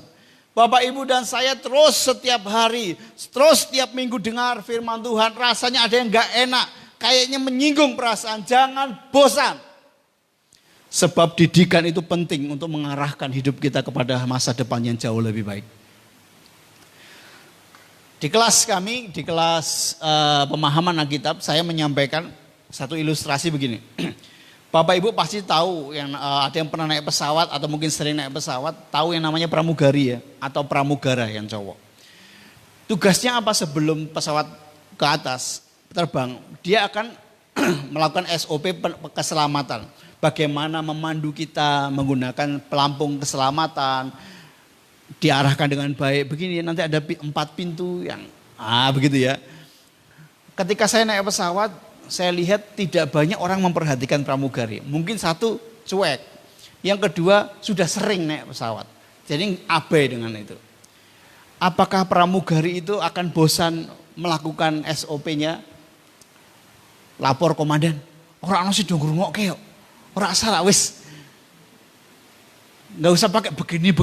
Bapak, Ibu dan saya terus setiap hari, terus setiap minggu dengar firman Tuhan. Rasanya ada yang gak enak, kayaknya menyinggung perasaan. Jangan bosan. Sebab didikan itu penting untuk mengarahkan hidup kita kepada masa depan yang jauh lebih baik. Di kelas kami, di kelas pemahaman Alkitab, saya menyampaikan satu ilustrasi begini. Bapak Ibu pasti tahu yang ada yang pernah naik pesawat atau mungkin sering naik pesawat, tahu yang namanya pramugari ya, atau pramugara yang cowok. Tugasnya apa sebelum pesawat ke atas terbang? Dia akan melakukan SOP keselamatan. Bagaimana memandu kita menggunakan pelampung keselamatan, diarahkan dengan baik. Begini nanti ada 4 pintu yang begitu ya. Ketika saya naik pesawat, saya lihat tidak banyak orang memperhatikan pramugari. Mungkin satu cuek, yang kedua sudah sering naik pesawat. Jadi abai dengan itu. Apakah pramugari itu akan bosan melakukan SOP-nya? Lapor komandan, orang nasi dong ngrungokke kok. Ora salah wis. Enggak usah pakai begini.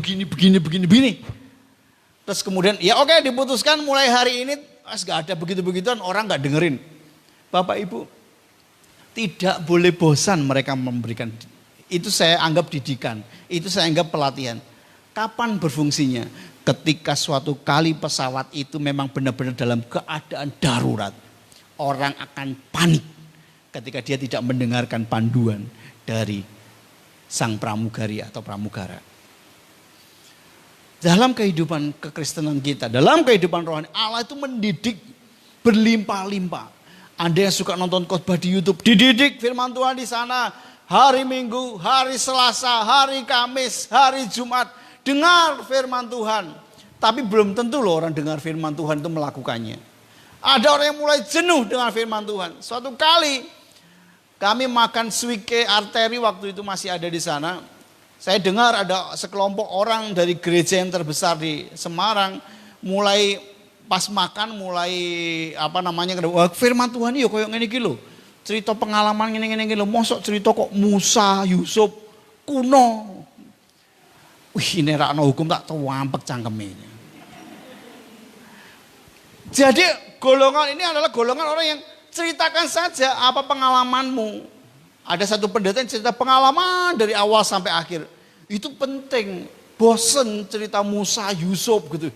Terus kemudian ya oke, diputuskan mulai hari ini enggak ada begitu-begituan, orang enggak dengerin. Bapak Ibu, tidak boleh bosan mereka memberikan. Itu saya anggap didikan, itu saya anggap pelatihan. Kapan berfungsinya? Ketika suatu kali pesawat itu memang benar-benar dalam keadaan darurat. Orang akan panik ketika dia tidak mendengarkan panduan dari sang pramugari atau pramugara. Dalam kehidupan kekristenan kita, dalam kehidupan rohani, Allah itu mendidik berlimpah-limpah. Anda yang suka nonton khotbah di YouTube, dididik firman Tuhan di sana. Hari Minggu, hari Selasa, hari Kamis, hari Jumat. Dengar firman Tuhan. Tapi belum tentu loh orang dengar firman Tuhan itu melakukannya. Ada orang yang mulai jenuh dengan firman Tuhan. Suatu kali kami makan suike arteri waktu itu masih ada di sana. Saya dengar ada sekelompok orang dari gereja yang terbesar di Semarang. Mulai pas makan mulai wah, firman Tuhan iya koyo ngene iki lho. Cerita pengalaman ngene iki lho. Mosok cerita kok Musa, Yusuf kuno. Wih, ini rakno hukum tak wampek cangkeme ini. Jadi golongan ini adalah golongan orang yang ceritakan saja apa pengalamanmu. Ada satu pendeta yang cerita pengalaman dari awal sampai akhir. Itu penting. Bosen cerita Musa, Yusuf gitu.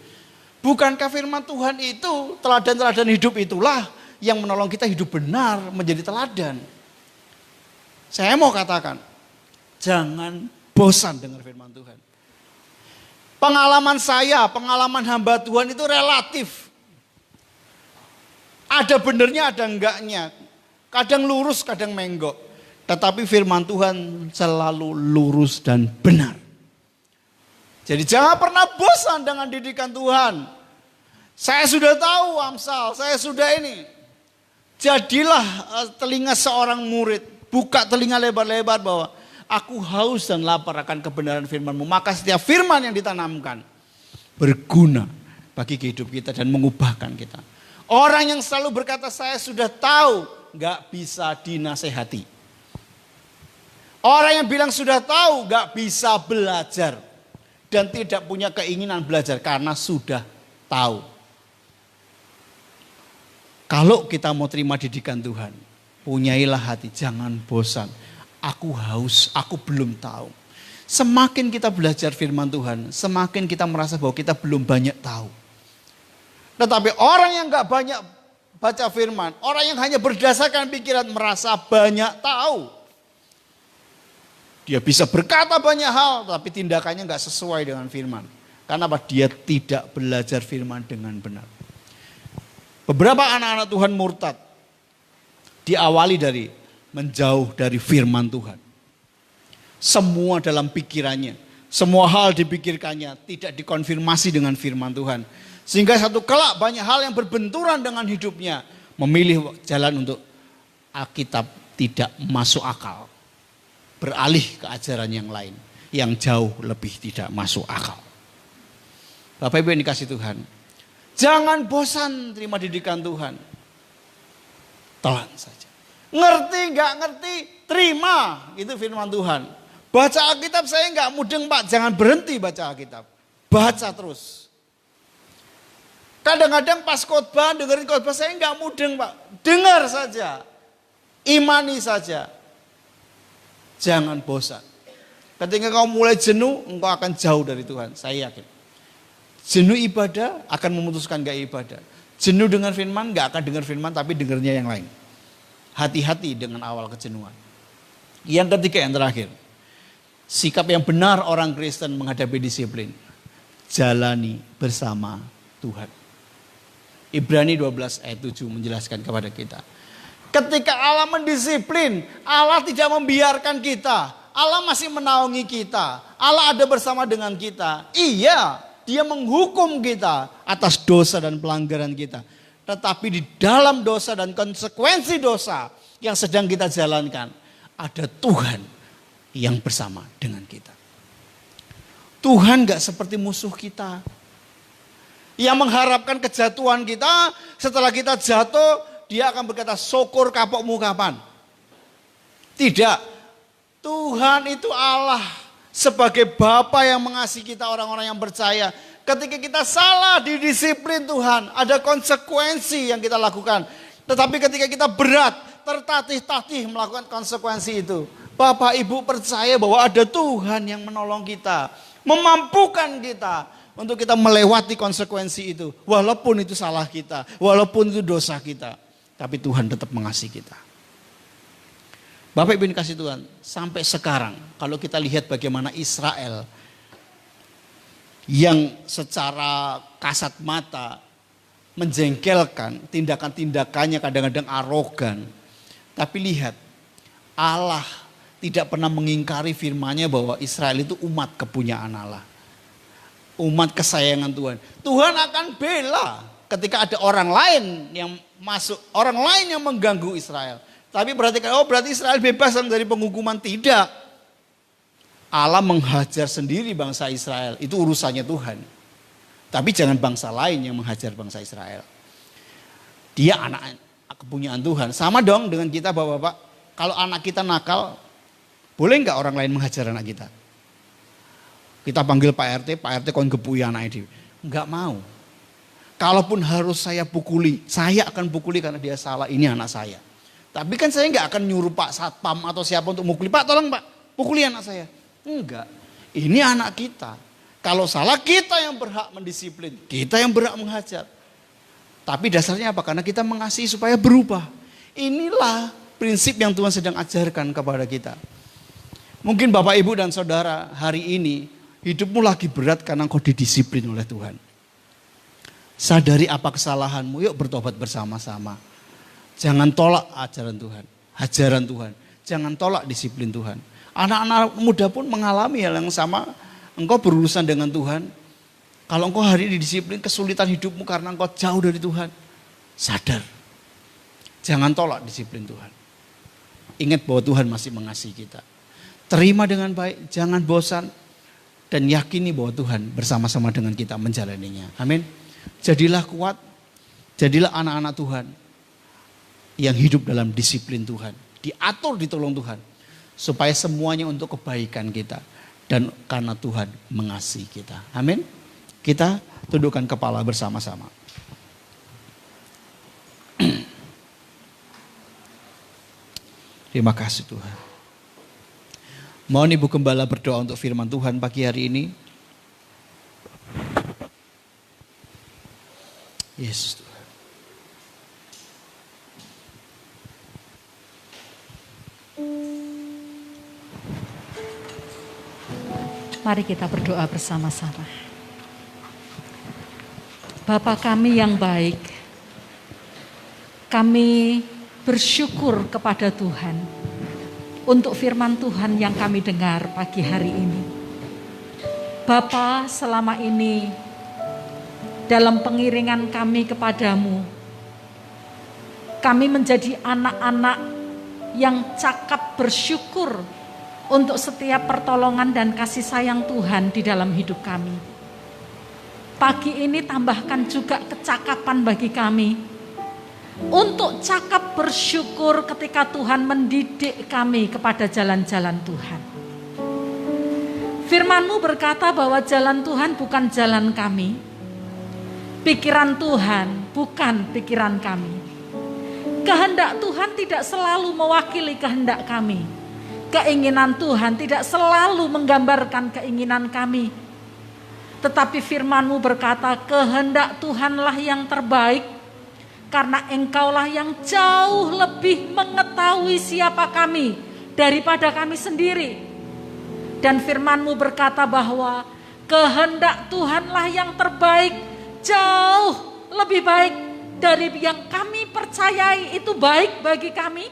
Bukankah firman Tuhan itu, teladan-teladan hidup itulah yang menolong kita hidup benar, menjadi teladan. Saya mau katakan, jangan bosan dengar firman Tuhan. Pengalaman saya, pengalaman hamba Tuhan itu relatif. Ada benernya, ada enggaknya. Kadang lurus, kadang menggok. Tetapi firman Tuhan selalu lurus dan benar. Jadi jangan pernah bosan dengan didikan Tuhan. Saya sudah tahu Amsal, saya sudah ini. Jadilah telinga seorang murid. Buka telinga lebar-lebar bahwa aku haus dan lapar akan kebenaran firman-Mu. Maka setiap firman yang ditanamkan berguna bagi kehidupan kita dan mengubahkan kita. Orang yang selalu berkata saya sudah tahu, gak bisa dinasehati. Orang yang bilang sudah tahu, gak bisa belajar. Dan tidak punya keinginan belajar karena sudah tahu. Kalau kita mau terima didikan Tuhan, punyailah hati, jangan bosan. Aku haus, aku belum tahu. Semakin kita belajar firman Tuhan, semakin kita merasa bahwa kita belum banyak tahu. Tetapi orang yang gak banyak baca firman, orang yang hanya berdasarkan pikiran merasa banyak tahu. Dia bisa berkata banyak hal, tapi tindakannya gak sesuai dengan firman. Karena apa? Dia tidak belajar firman dengan benar. Beberapa anak-anak Tuhan murtad diawali dari menjauh dari firman Tuhan. Semua dalam pikirannya, semua hal dipikirkannya tidak dikonfirmasi dengan firman Tuhan. Sehingga satu kelak banyak hal yang berbenturan dengan hidupnya, memilih jalan untuk Alkitab tidak masuk akal. Beralih ke ajaran yang lain. Yang jauh lebih tidak masuk akal. Bapak Ibu yang dikasih Tuhan. Jangan bosan terima didikan Tuhan. Telan saja. Ngerti nggak ngerti, terima. Itu firman Tuhan. Baca Alkitab saya nggak mudeng Pak. Jangan berhenti baca Alkitab. Baca terus. Kadang-kadang pas khotbah, dengerin khotbah saya nggak mudeng Pak. Dengar saja. Imani saja. Jangan bosan. Ketika kau mulai jenuh, engkau akan jauh dari Tuhan. Saya yakin. Jenuh ibadah akan memutuskan gak ibadah. Jenuh dengan firman gak akan dengar firman tapi dengarnya yang lain. Hati-hati dengan awal kejenuhan. Yang ketiga yang terakhir. Sikap yang benar orang Kristen menghadapi disiplin. Jalani bersama Tuhan. Ibrani 12 ayat 7 menjelaskan kepada kita. Ketika Allah mendisiplin, Allah tidak membiarkan kita. Allah masih menaungi kita. Allah ada bersama dengan kita. Iya, Dia menghukum kita atas dosa dan pelanggaran kita. Tetapi di dalam dosa dan konsekuensi dosa yang sedang kita jalankan, ada Tuhan yang bersama dengan kita. Tuhan gak seperti musuh kita. Yang mengharapkan kejatuhan kita, setelah kita jatuh, Dia akan berkata, syukur kapokmu kapan? Tidak. Tuhan itu Allah sebagai Bapa yang mengasihi kita orang-orang yang percaya. Ketika kita salah didisiplin Tuhan, ada konsekuensi yang kita lakukan. Tetapi ketika kita berat, tertatih-tatih melakukan konsekuensi itu, Bapak Ibu percaya bahwa ada Tuhan yang menolong kita, memampukan kita untuk kita melewati konsekuensi itu. Walaupun itu salah kita, walaupun itu dosa kita, tapi Tuhan tetap mengasihi kita. Bapak Ibu dikasih Tuhan, sampai sekarang kalau kita lihat bagaimana Israel yang secara kasat mata menjengkelkan, tindakan-tindakannya kadang-kadang arogan. Tapi lihat, Allah tidak pernah mengingkari firman-Nya bahwa Israel itu umat kepunyaan Allah. Umat kesayangan Tuhan. Tuhan akan bela ketika ada orang lain yang masuk, orang lain yang mengganggu Israel. Tapi perhatikan, berarti Israel bebas dari penghukuman. Tidak. Allah menghajar sendiri bangsa Israel. Itu urusannya Tuhan. Tapi jangan bangsa lain yang menghajar bangsa Israel. Dia anak kepunyaan Tuhan. Sama dong dengan kita Bapak-bapak. Kalau anak kita nakal, boleh nggak orang lain menghajar anak kita? Kita panggil Pak RT kon gebui anak itu. Nggak mau. Kalaupun harus saya pukuli, saya akan pukuli karena dia salah, ini anak saya. Tapi kan saya nggak akan nyuruh Pak Satpam atau siapa untuk mukuli. Pak tolong Pak, pukuli anak saya. Enggak, ini anak kita. Kalau salah kita yang berhak mendisiplin, kita yang berhak menghajar. Tapi dasarnya apa? Karena kita mengasihi supaya berubah. Inilah prinsip yang Tuhan sedang ajarkan kepada kita. Mungkin Bapak Ibu dan Saudara hari ini hidupmu lagi berat karena engkau didisiplin oleh Tuhan. Sadari apa kesalahanmu, yuk bertobat bersama-sama. Jangan tolak ajaran Tuhan, hajaran Tuhan. Jangan tolak disiplin Tuhan. Anak-anak muda pun mengalami hal yang sama. Engkau berurusan dengan Tuhan. Kalau engkau hari ini disiplin, kesulitan hidupmu karena engkau jauh dari Tuhan. Sadar. Jangan tolak disiplin Tuhan. Ingat bahwa Tuhan masih mengasihi kita. Terima dengan baik, jangan bosan. Dan yakini bahwa Tuhan bersama-sama dengan kita menjalaninya. Amin. Jadilah kuat, jadilah anak-anak Tuhan yang hidup dalam disiplin Tuhan, diatur, ditolong Tuhan, supaya semuanya untuk kebaikan kita dan karena Tuhan mengasihi kita. Amin. Kita tundukkan kepala bersama-sama. Terima kasih Tuhan. Mohon Ibu Gembala berdoa untuk firman Tuhan pagi hari ini. Yesus Tuhan.
Mari kita berdoa bersama-sama. Bapa kami yang baik, kami bersyukur kepada Tuhan untuk firman Tuhan yang kami dengar pagi hari ini. Bapa, selama ini dalam pengiringan kami kepadamu, kami menjadi anak-anak yang cakap bersyukur untuk setiap pertolongan dan kasih sayang Tuhan di dalam hidup kami. Pagi ini tambahkan juga kecakapan bagi kami untuk cakap bersyukur ketika Tuhan mendidik kami kepada jalan-jalan Tuhan. Firman-Mu berkata bahwa jalan Tuhan bukan jalan kami, pikiran Tuhan bukan pikiran kami. Kehendak Tuhan tidak selalu mewakili kehendak kami. Keinginan Tuhan tidak selalu menggambarkan keinginan kami. Tetapi firman-Mu berkata, kehendak Tuhanlah yang terbaik, karena Engkaulah yang jauh lebih mengetahui siapa kami daripada kami sendiri. Dan firman-Mu berkata bahwa kehendak Tuhanlah yang terbaik, jauh lebih baik dari yang kami percayai itu baik bagi kami.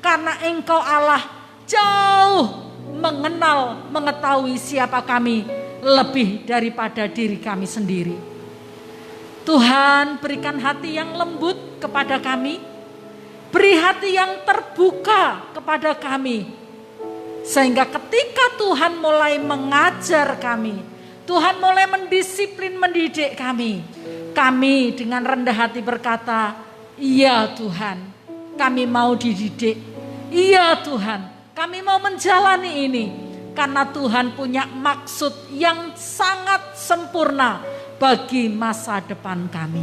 Karena Engkau Allah jauh mengenal, mengetahui siapa kami lebih daripada diri kami sendiri. Tuhan, berikan hati yang lembut kepada kami, beri hati yang terbuka kepada kami, sehingga ketika Tuhan mulai mengajar kami, Tuhan mulai mendisiplin, mendidik kami, kami dengan rendah hati berkata, iya Tuhan, kami mau dididik, iya Tuhan, kami mau menjalani ini. Karena Tuhan punya maksud yang sangat sempurna bagi masa depan kami.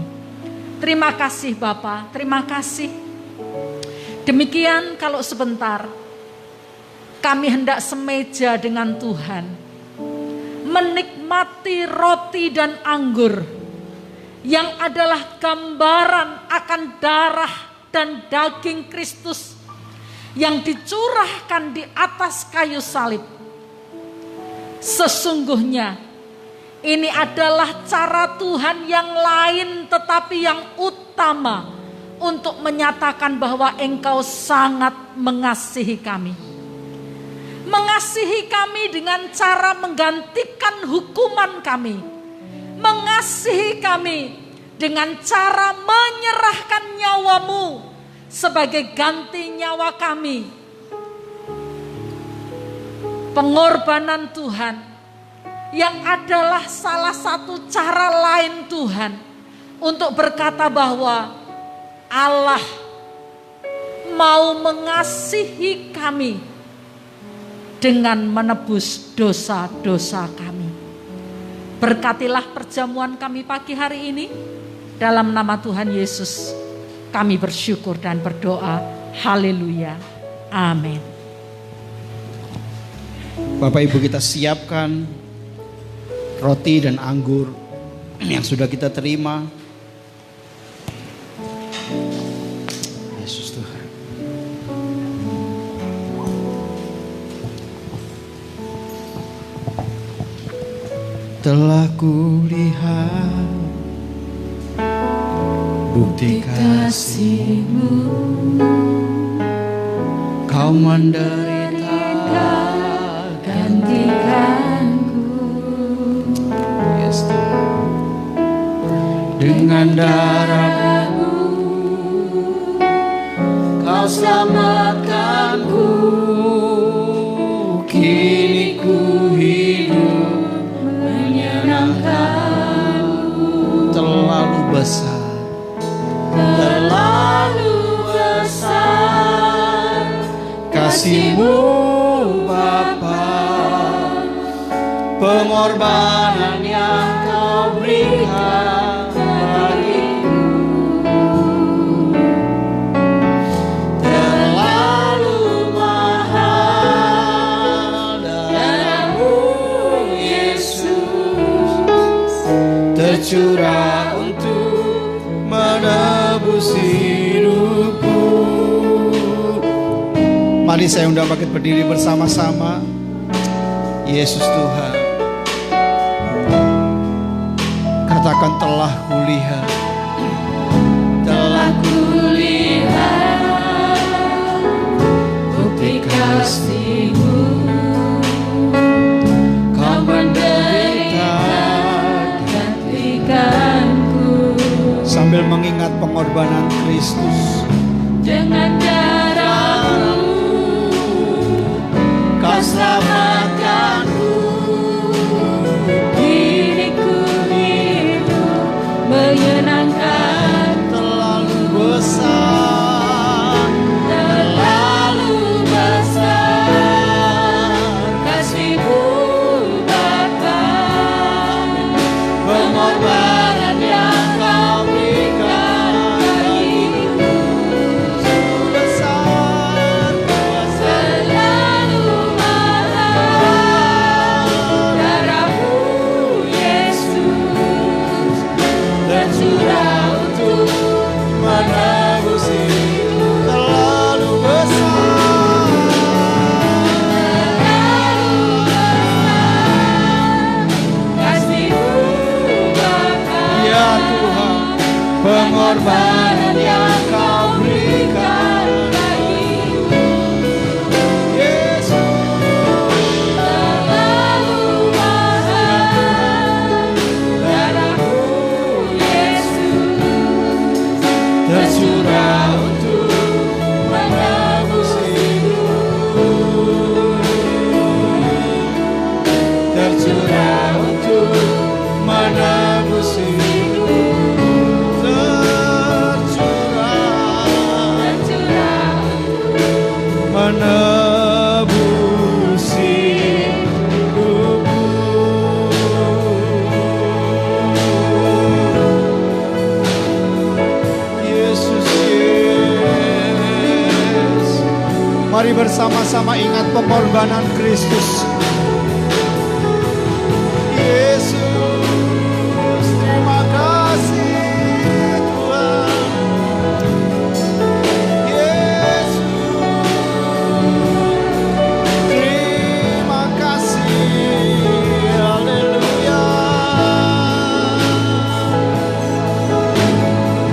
Terima kasih Bapa, terima kasih. Demikian kalau sebentar kami hendak semeja dengan Tuhan, menikmati roti dan anggur yang adalah gambaran akan darah dan daging Kristus yang dicurahkan di atas kayu salib. Sesungguhnya ini adalah cara Tuhan yang lain tetapi yang utama untuk menyatakan bahwa Engkau sangat mengasihi kami. Mengasihi kami dengan cara menggantikan hukuman kami. Mengasihi kami dengan cara menyerahkan nyawa-Mu sebagai ganti nyawa kami. Pengorbanan Tuhan yang adalah salah satu cara lain Tuhan untuk berkata bahwa Allah mau mengasihi kami dengan menebus dosa-dosa kami. Berkatilah perjamuan kami pagi hari ini. Dalam nama Tuhan Yesus kami bersyukur dan berdoa. Haleluya. Amin.
Bapak Ibu, kita siapkan roti dan anggur yang sudah kita terima. Yesus Tuhan. Telah kulihat bukti kasih-Mu, Kau menderita gantikanku. Yes, dengan darah-Mu Kau selamatkanku. Kini ku hidup menyenangkan-Mu. Terlalu besar, terlalu besar kasih-Mu Bapa, pengorbanan yang Kau berikan bagiku. Terlalu mahal darah-Mu Yesus, tercurah untuk menebus hidupku. Mari saya undang bangkit berdiri bersama-sama. Yesus Tuhan, katakan telah kulihat, telah kulihat bukti kasih-Mu, Kau menderita gantikanku. Sambil mengingat pengorbanan Kristus, dengan darah-Mu
selamatkanku. Diriku hidup menyenangkan,
terlalu besar,
terlalu besar kasih-Mu Bapa. Pengorbanan yang Kau berikan bagiku
besar,
selalu mahal. Darah-Mu Yesus tercurah untuk
menebus hidup. Terlalu besar,
kasih-Mu Bapa.
ya Tuhan, pengorbanan yang Kau berikan
bagiku
Yesus.
terlalu mahal. Darah-Mu Yesus
Tercurah
untuk menebus
tercurah untuk menebus hidup. Tercurah menebus hidupku. Yesus, Yesus. Mari bersama-sama ingat pengorbanan Kristus. Yesus, terima kasih Tuhan. Yesus, terima kasih. Haleluya.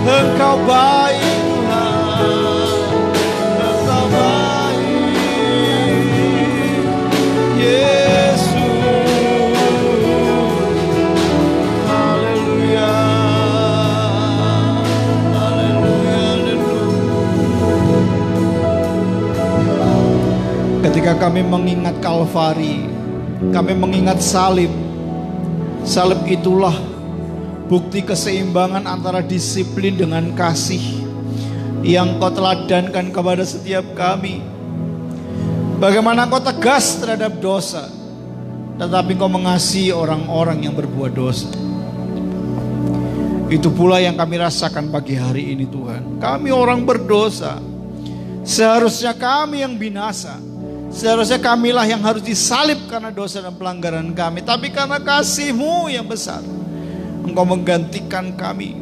Engkau baik Tuhan, Engkau baik. Yesus, haleluya, haleluya, haleluya. Ketika kami mengingat Kalvari, kami mengingat salib. Salib itulah bukti keseimbangan antara disiplin dengan kasih yang Kau teladankan kepada setiap kami. Bagaimana Kau tegas terhadap dosa, tetapi Kau mengasihi orang-orang yang berbuat dosa. Itu pula yang kami rasakan pagi hari ini Tuhan. Kami orang berdosa, seharusnya kami yang binasa. Seharusnya kamilah yang harus disalib karena dosa dan pelanggaran kami. Tapi karena kasih-Mu yang besar, Engkau menggantikan kami.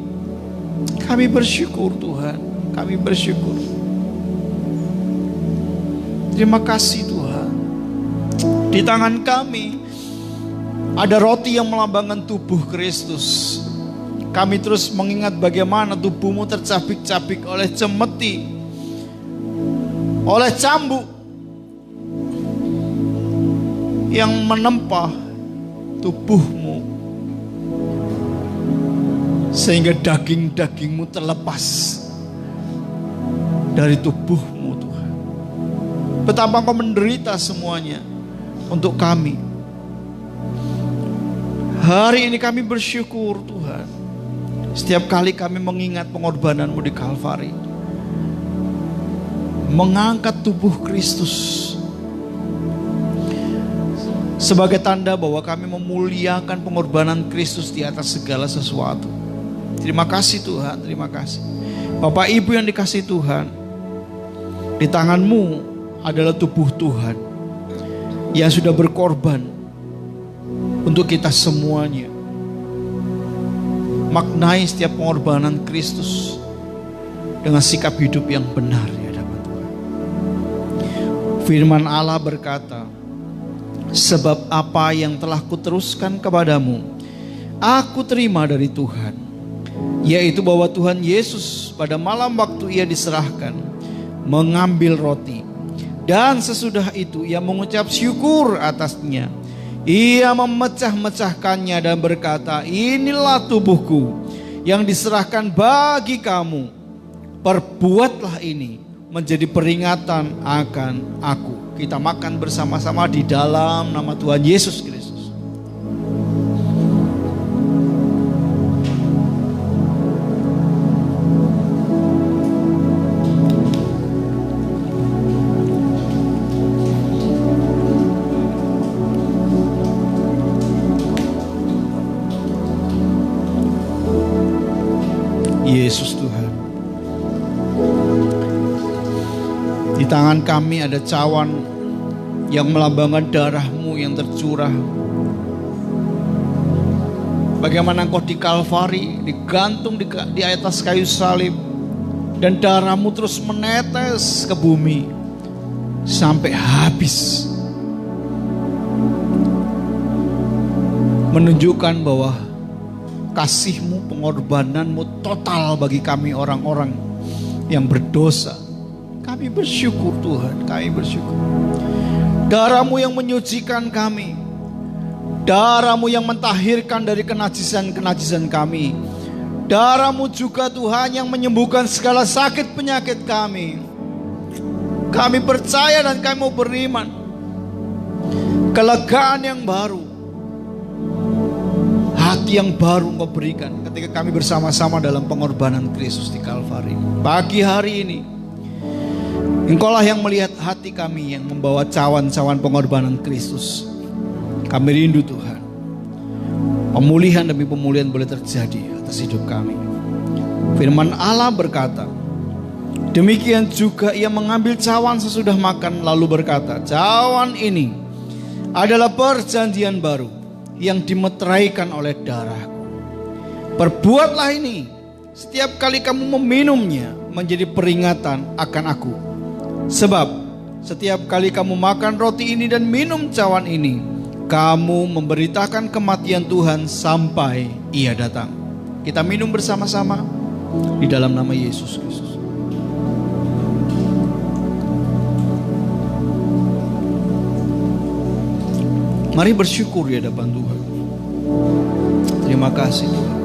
Kami bersyukur Tuhan, kami bersyukur. Terima kasih Tuhan. Di tangan kami ada roti yang melambangkan tubuh Kristus. Kami terus mengingat bagaimana tubuh-Mu tercabik-cabik oleh cemeti, oleh cambuk yang menempa tubuh-Mu, sehingga daging-daging-Mu terlepas dari tubuh-Mu Tuhan. Betapa Engkau menderita semuanya untuk kami. Hari ini kami bersyukur Tuhan. Setiap kali kami mengingat pengorbanan-Mu di Kalvari, mengangkat tubuh Kristus sebagai tanda bahwa kami memuliakan pengorbanan Kristus di atas segala sesuatu. Terima kasih Tuhan, terima kasih. Bapak Ibu yang dikasihi Tuhan, di tangan-Mu adalah tubuh Tuhan yang sudah berkorban untuk kita semuanya. Maknai setiap pengorbanan Kristus dengan sikap hidup yang benar di hadapan Tuhan. Firman Allah berkata, sebab apa yang telah kuteruskan kepadamu, aku terima dari Tuhan, yaitu bahwa Tuhan Yesus pada malam waktu Ia diserahkan, mengambil roti, dan sesudah itu Ia mengucap syukur atasnya. Ia memecah-mecahkannya dan berkata, inilah tubuhku yang diserahkan bagi kamu. Perbuatlah ini menjadi peringatan akan aku. kita makan bersama-sama di dalam nama Tuhan Yesus Kristus. Yesus Tuhan, di tangan kami ada cawan yang melambangkan darah-Mu yang tercurah. Bagaimana Engkau di Kalvari digantung di atas kayu salib, dan darah-Mu terus menetes ke bumi sampai habis, menunjukkan bahwa kasih-Mu, pengorbanan-Mu total bagi kami orang-orang yang berdosa. Kami bersyukur Tuhan, kami bersyukur. Darah-Mu yang menyucikan kami, darah-Mu yang mentahirkan dari kenajisan-kenajisan kami. Darah-Mu juga Tuhan yang menyembuhkan segala sakit penyakit kami. Kami percaya dan kami mau beriman. Kelegaan yang baru, hati yang baru Engkau berikan ketika kami bersama-sama dalam pengorbanan Kristus di Kalvari. Pagi hari ini, Engkaulah yang melihat hati kami yang membawa cawan-cawan pengorbanan Kristus. Kami rindu Tuhan, pemulihan demi pemulihan boleh terjadi atas hidup kami. Firman Allah berkata, demikian juga Ia mengambil cawan sesudah makan lalu berkata, cawan ini adalah perjanjian baru yang dimeteraikan oleh darah-Ku. Perbuatlah ini setiap kali kamu meminumnya menjadi peringatan akan Aku. Sebab setiap kali kamu makan roti ini dan minum cawan ini, kamu memberitakan kematian Tuhan sampai Ia datang. Kita minum bersama-sama di dalam nama Yesus Kristus. Mari bersyukur di hadapan Tuhan. Terima kasih Tuhan.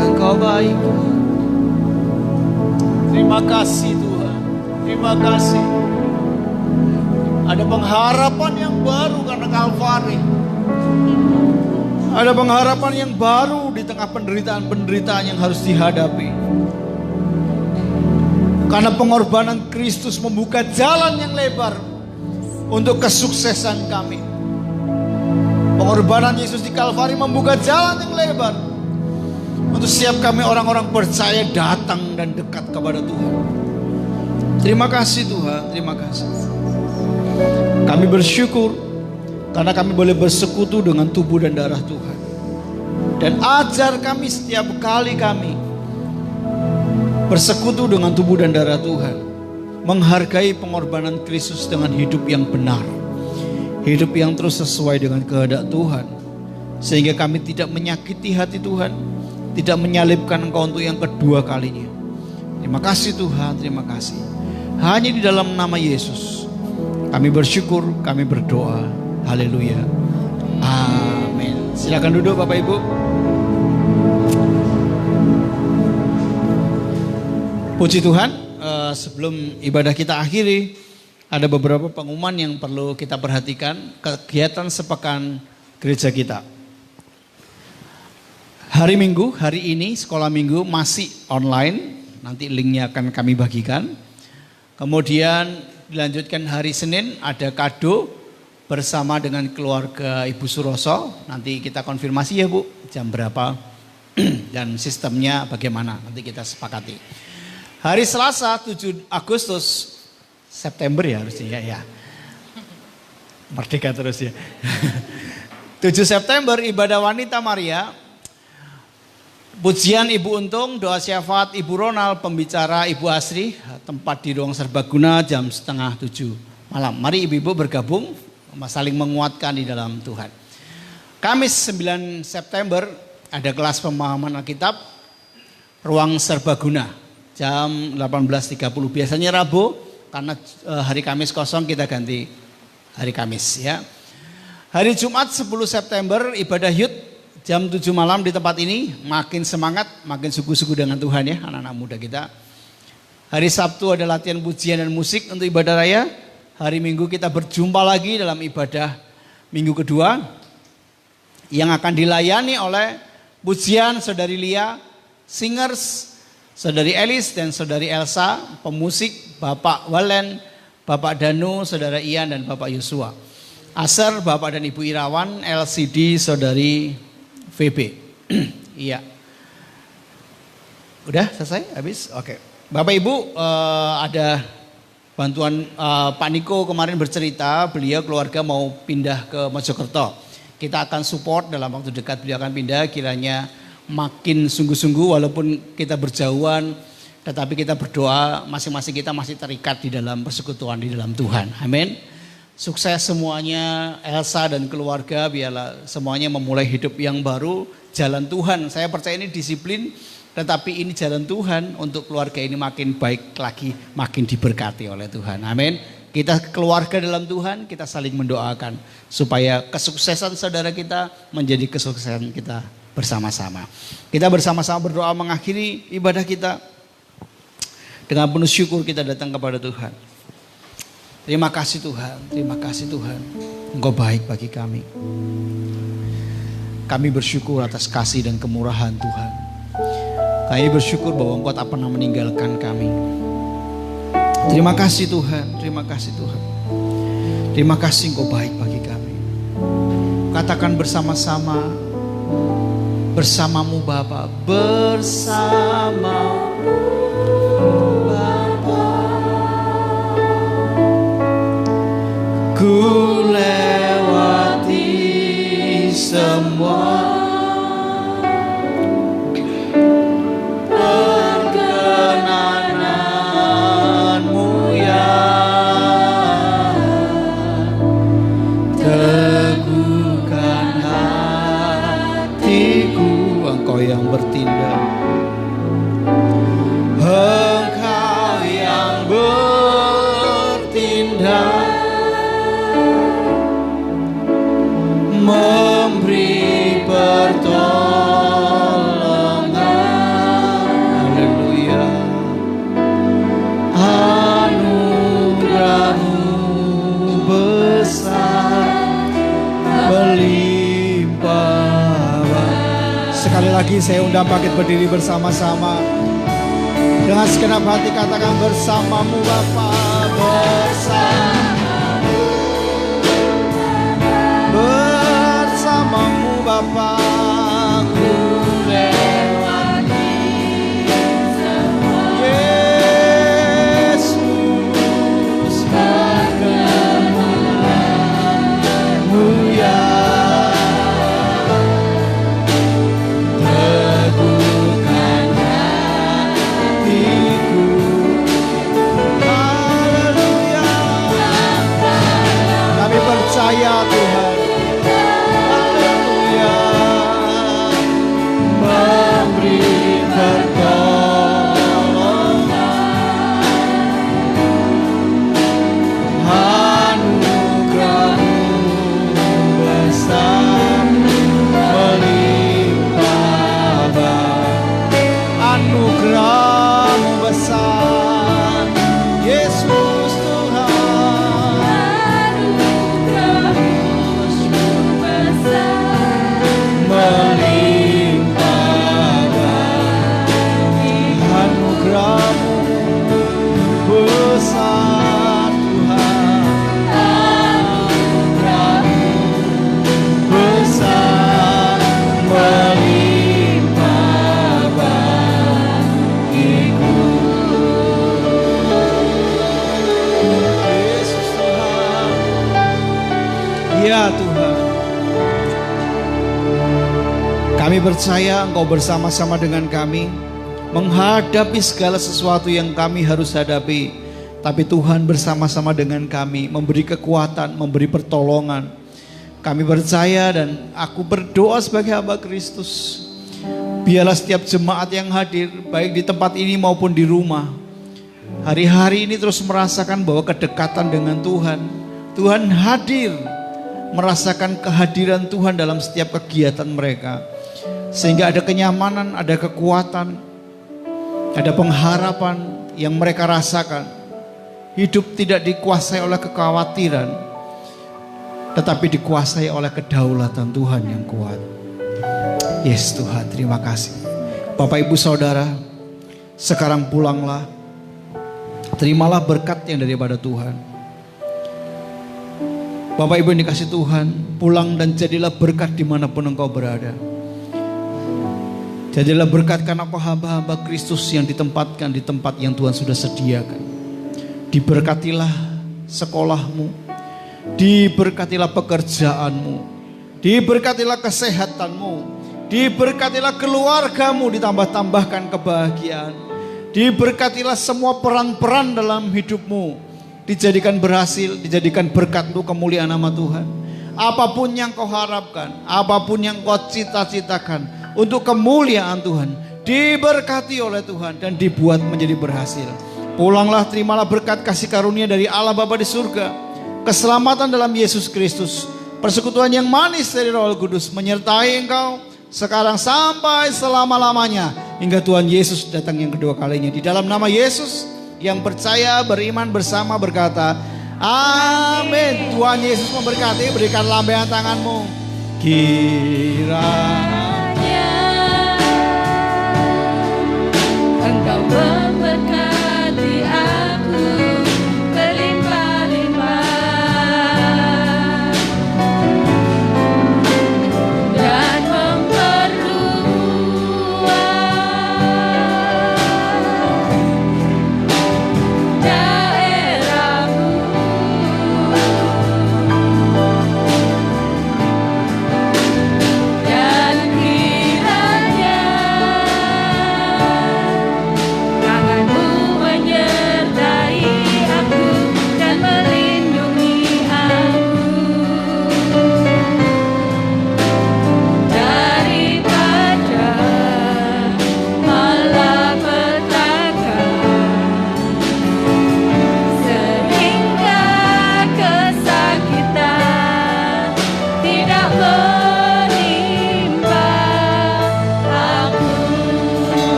Engkau baik. Terima kasih Tuhan. Terima kasih. Ada pengharapan yang baru karena Kalvari. Ada pengharapan yang baru di tengah penderitaan-penderitaan yang harus dihadapi. Karena pengorbanan Kristus membuka jalan yang lebar untuk kesuksesan kami. Pengorbanan Yesus di Kalvari membuka jalan yang lebar untuk setiap kami orang-orang percaya datang dan dekat kepada Tuhan. Terima kasih Tuhan, terima kasih. Kami bersyukur karena kami boleh bersekutu dengan tubuh dan darah Tuhan. Dan ajar kami setiap kali kami bersekutu dengan tubuh dan darah Tuhan, menghargai pengorbanan Kristus dengan hidup yang benar, hidup yang terus sesuai dengan kehendak Tuhan, sehingga kami tidak menyakiti hati Tuhan, tidak menyalibkan Engkau untuk yang kedua kalinya. Terima kasih Tuhan, terima kasih. Hanya di dalam nama Yesus kami bersyukur, kami berdoa. Haleluya, amin. Silakan duduk Bapak Ibu. Puji Tuhan. Sebelum ibadah kita akhiri, ada beberapa pengumuman yang perlu kita perhatikan. Kegiatan sepekan gereja kita hari Minggu, hari ini sekolah minggu masih online, nanti linknya akan kami bagikan. Kemudian dilanjutkan hari Senin ada kado bersama dengan keluarga Ibu Suroso. Nanti kita konfirmasi ya Bu, jam berapa dan sistemnya bagaimana, nanti kita sepakati. Hari Selasa 7 Agustus September ya harusnya ya. Merdeka terus ya. 7 September ibadah wanita Maria. Pujian Ibu Untung, doa syafaat Ibu Ronald, pembicara Ibu Asri, tempat di ruang serbaguna jam 6:30 malam. Mari ibu-ibu bergabung saling menguatkan di dalam Tuhan. Kamis 9 September ada kelas pemahaman Alkitab ruang serbaguna. Jam 18.30. Biasanya Rabu, karena hari Kamis kosong kita ganti hari Kamis ya. Hari Jumat 10 September ibadah Yud jam 7 malam di tempat ini. Makin semangat, makin suku-suku dengan Tuhan ya anak-anak muda kita. Hari Sabtu ada latihan pujian dan musik untuk ibadah raya. Hari Minggu kita berjumpa lagi dalam ibadah minggu kedua yang akan dilayani oleh pujian Saudari Lia, singers Saudari Elis dan Saudari Elsa, pemusik Bapak Walen, Bapak Danu, Saudara Ian dan Bapak Yosua. Aser Bapak dan Ibu Irawan, LCD Saudari VB. Iya. Udah selesai? Habis? Oke. Bapak Ibu, ada bantuan Pak Niko kemarin bercerita, beliau keluarga mau pindah ke Mojokerto. Kita akan support dalam waktu dekat beliau akan pindah, kiranya makin sungguh-sungguh walaupun kita berjauhan, tetapi kita berdoa masing-masing kita masih terikat di dalam persekutuan di dalam Tuhan. Amin. Sukses semuanya, Elsa dan keluarga, biarlah semuanya memulai hidup yang baru, jalan Tuhan. Saya percaya ini disiplin, tetapi ini jalan Tuhan untuk keluarga ini makin baik lagi, makin diberkati oleh Tuhan. Amin. Kita keluarga dalam Tuhan, kita saling mendoakan supaya kesuksesan saudara kita menjadi kesuksesan kita bersama-sama. Kita bersama-sama berdoa mengakhiri ibadah kita. Dengan penuh syukur kita datang kepada Tuhan. Terima kasih Tuhan, terima kasih Tuhan. Engkau baik bagi kami. Kami bersyukur atas kasih dan kemurahan Tuhan. Kami bersyukur bahwa Engkau tak pernah meninggalkan kami. Terima kasih Tuhan, terima kasih Tuhan. Terima kasih Engkau baik bagi kami. Katakan bersama-sama, bersamamu Bapa, bersamamu Bapa, ku lewati semua perkenananmu ya, teguhkan hatiku. Engkau yang bertindak, Engkau yang bertindak, memberi pertolongan. Haleluya. Anugerah-Mu besar melimpah. Sekali lagi saya undang bangkit berdiri bersama-sama. Dengan segenap hati katakan bersamamu Bapa, bersamamu Bapa, ku lewati semua. Yesus perkenananmu ya, teguhkan hatiku. Haleluya. Kami percaya Tuhan. Haleluya. Memberi pertolongan. Anugerah-Mu besar melimpah baik. Anugerah-Mu besar, Yesus Tuhan. Melimpah baik. Anugerah-Mu besar Tuhan. Anugerah-Mu besar melimpah bagiku. Yesus Tuhan. Ya Tuhan. Kami percaya Engkau bersama-sama dengan kami menghadapi segala sesuatu yang kami harus hadapi. Tapi Tuhan bersama-sama dengan kami, memberi kekuatan, memberi pertolongan. Kami percaya dan aku berdoa sebagai hamba Kristus. Biarlah setiap jemaat yang hadir, baik di tempat ini maupun di rumah, hari-hari ini terus merasakan bahwa kedekatan dengan Tuhan. Tuhan hadir, merasakan kehadiran Tuhan dalam setiap kegiatan mereka. Sehingga ada kenyamanan, ada kekuatan, ada pengharapan, yang mereka rasakan. Hidup tidak dikuasai oleh kekhawatiran, tetapi dikuasai oleh kedaulatan Tuhan yang kuat. Yes Tuhan, terima kasih. Bapak Ibu Saudara, sekarang pulanglah. Terimalah berkat yang daripada Tuhan. Bapak Ibu yang dikasih Tuhan, pulang dan jadilah berkat dimanapun engkau berada. Jadilah berkat karena engkau hamba-hamba Kristus yang ditempatkan di tempat yang Tuhan sudah sediakan. Diberkatilah sekolahmu, diberkatilah pekerjaanmu, diberkatilah kesehatanmu, diberkatilah keluargamu, ditambah-tambahkan kebahagiaan. Diberkatilah semua peran-peran dalam hidupmu, dijadikan berhasil, dijadikan berkat untuk kemuliaan nama Tuhan. Apapun yang kau harapkan, apapun yang kau cita-citakan untuk kemuliaan Tuhan, diberkati oleh Tuhan dan dibuat menjadi berhasil. Pulanglah, terimalah berkat kasih karunia dari Allah Bapa di surga, keselamatan dalam Yesus Kristus, persekutuan yang manis dari Roh Kudus menyertai engkau sekarang sampai selama-lamanya, hingga Tuhan Yesus datang yang kedua kalinya. Di dalam nama Yesus yang percaya, beriman bersama berkata, amin. Tuhan Yesus memberkati. Berikan lambaian tanganmu. Kiranya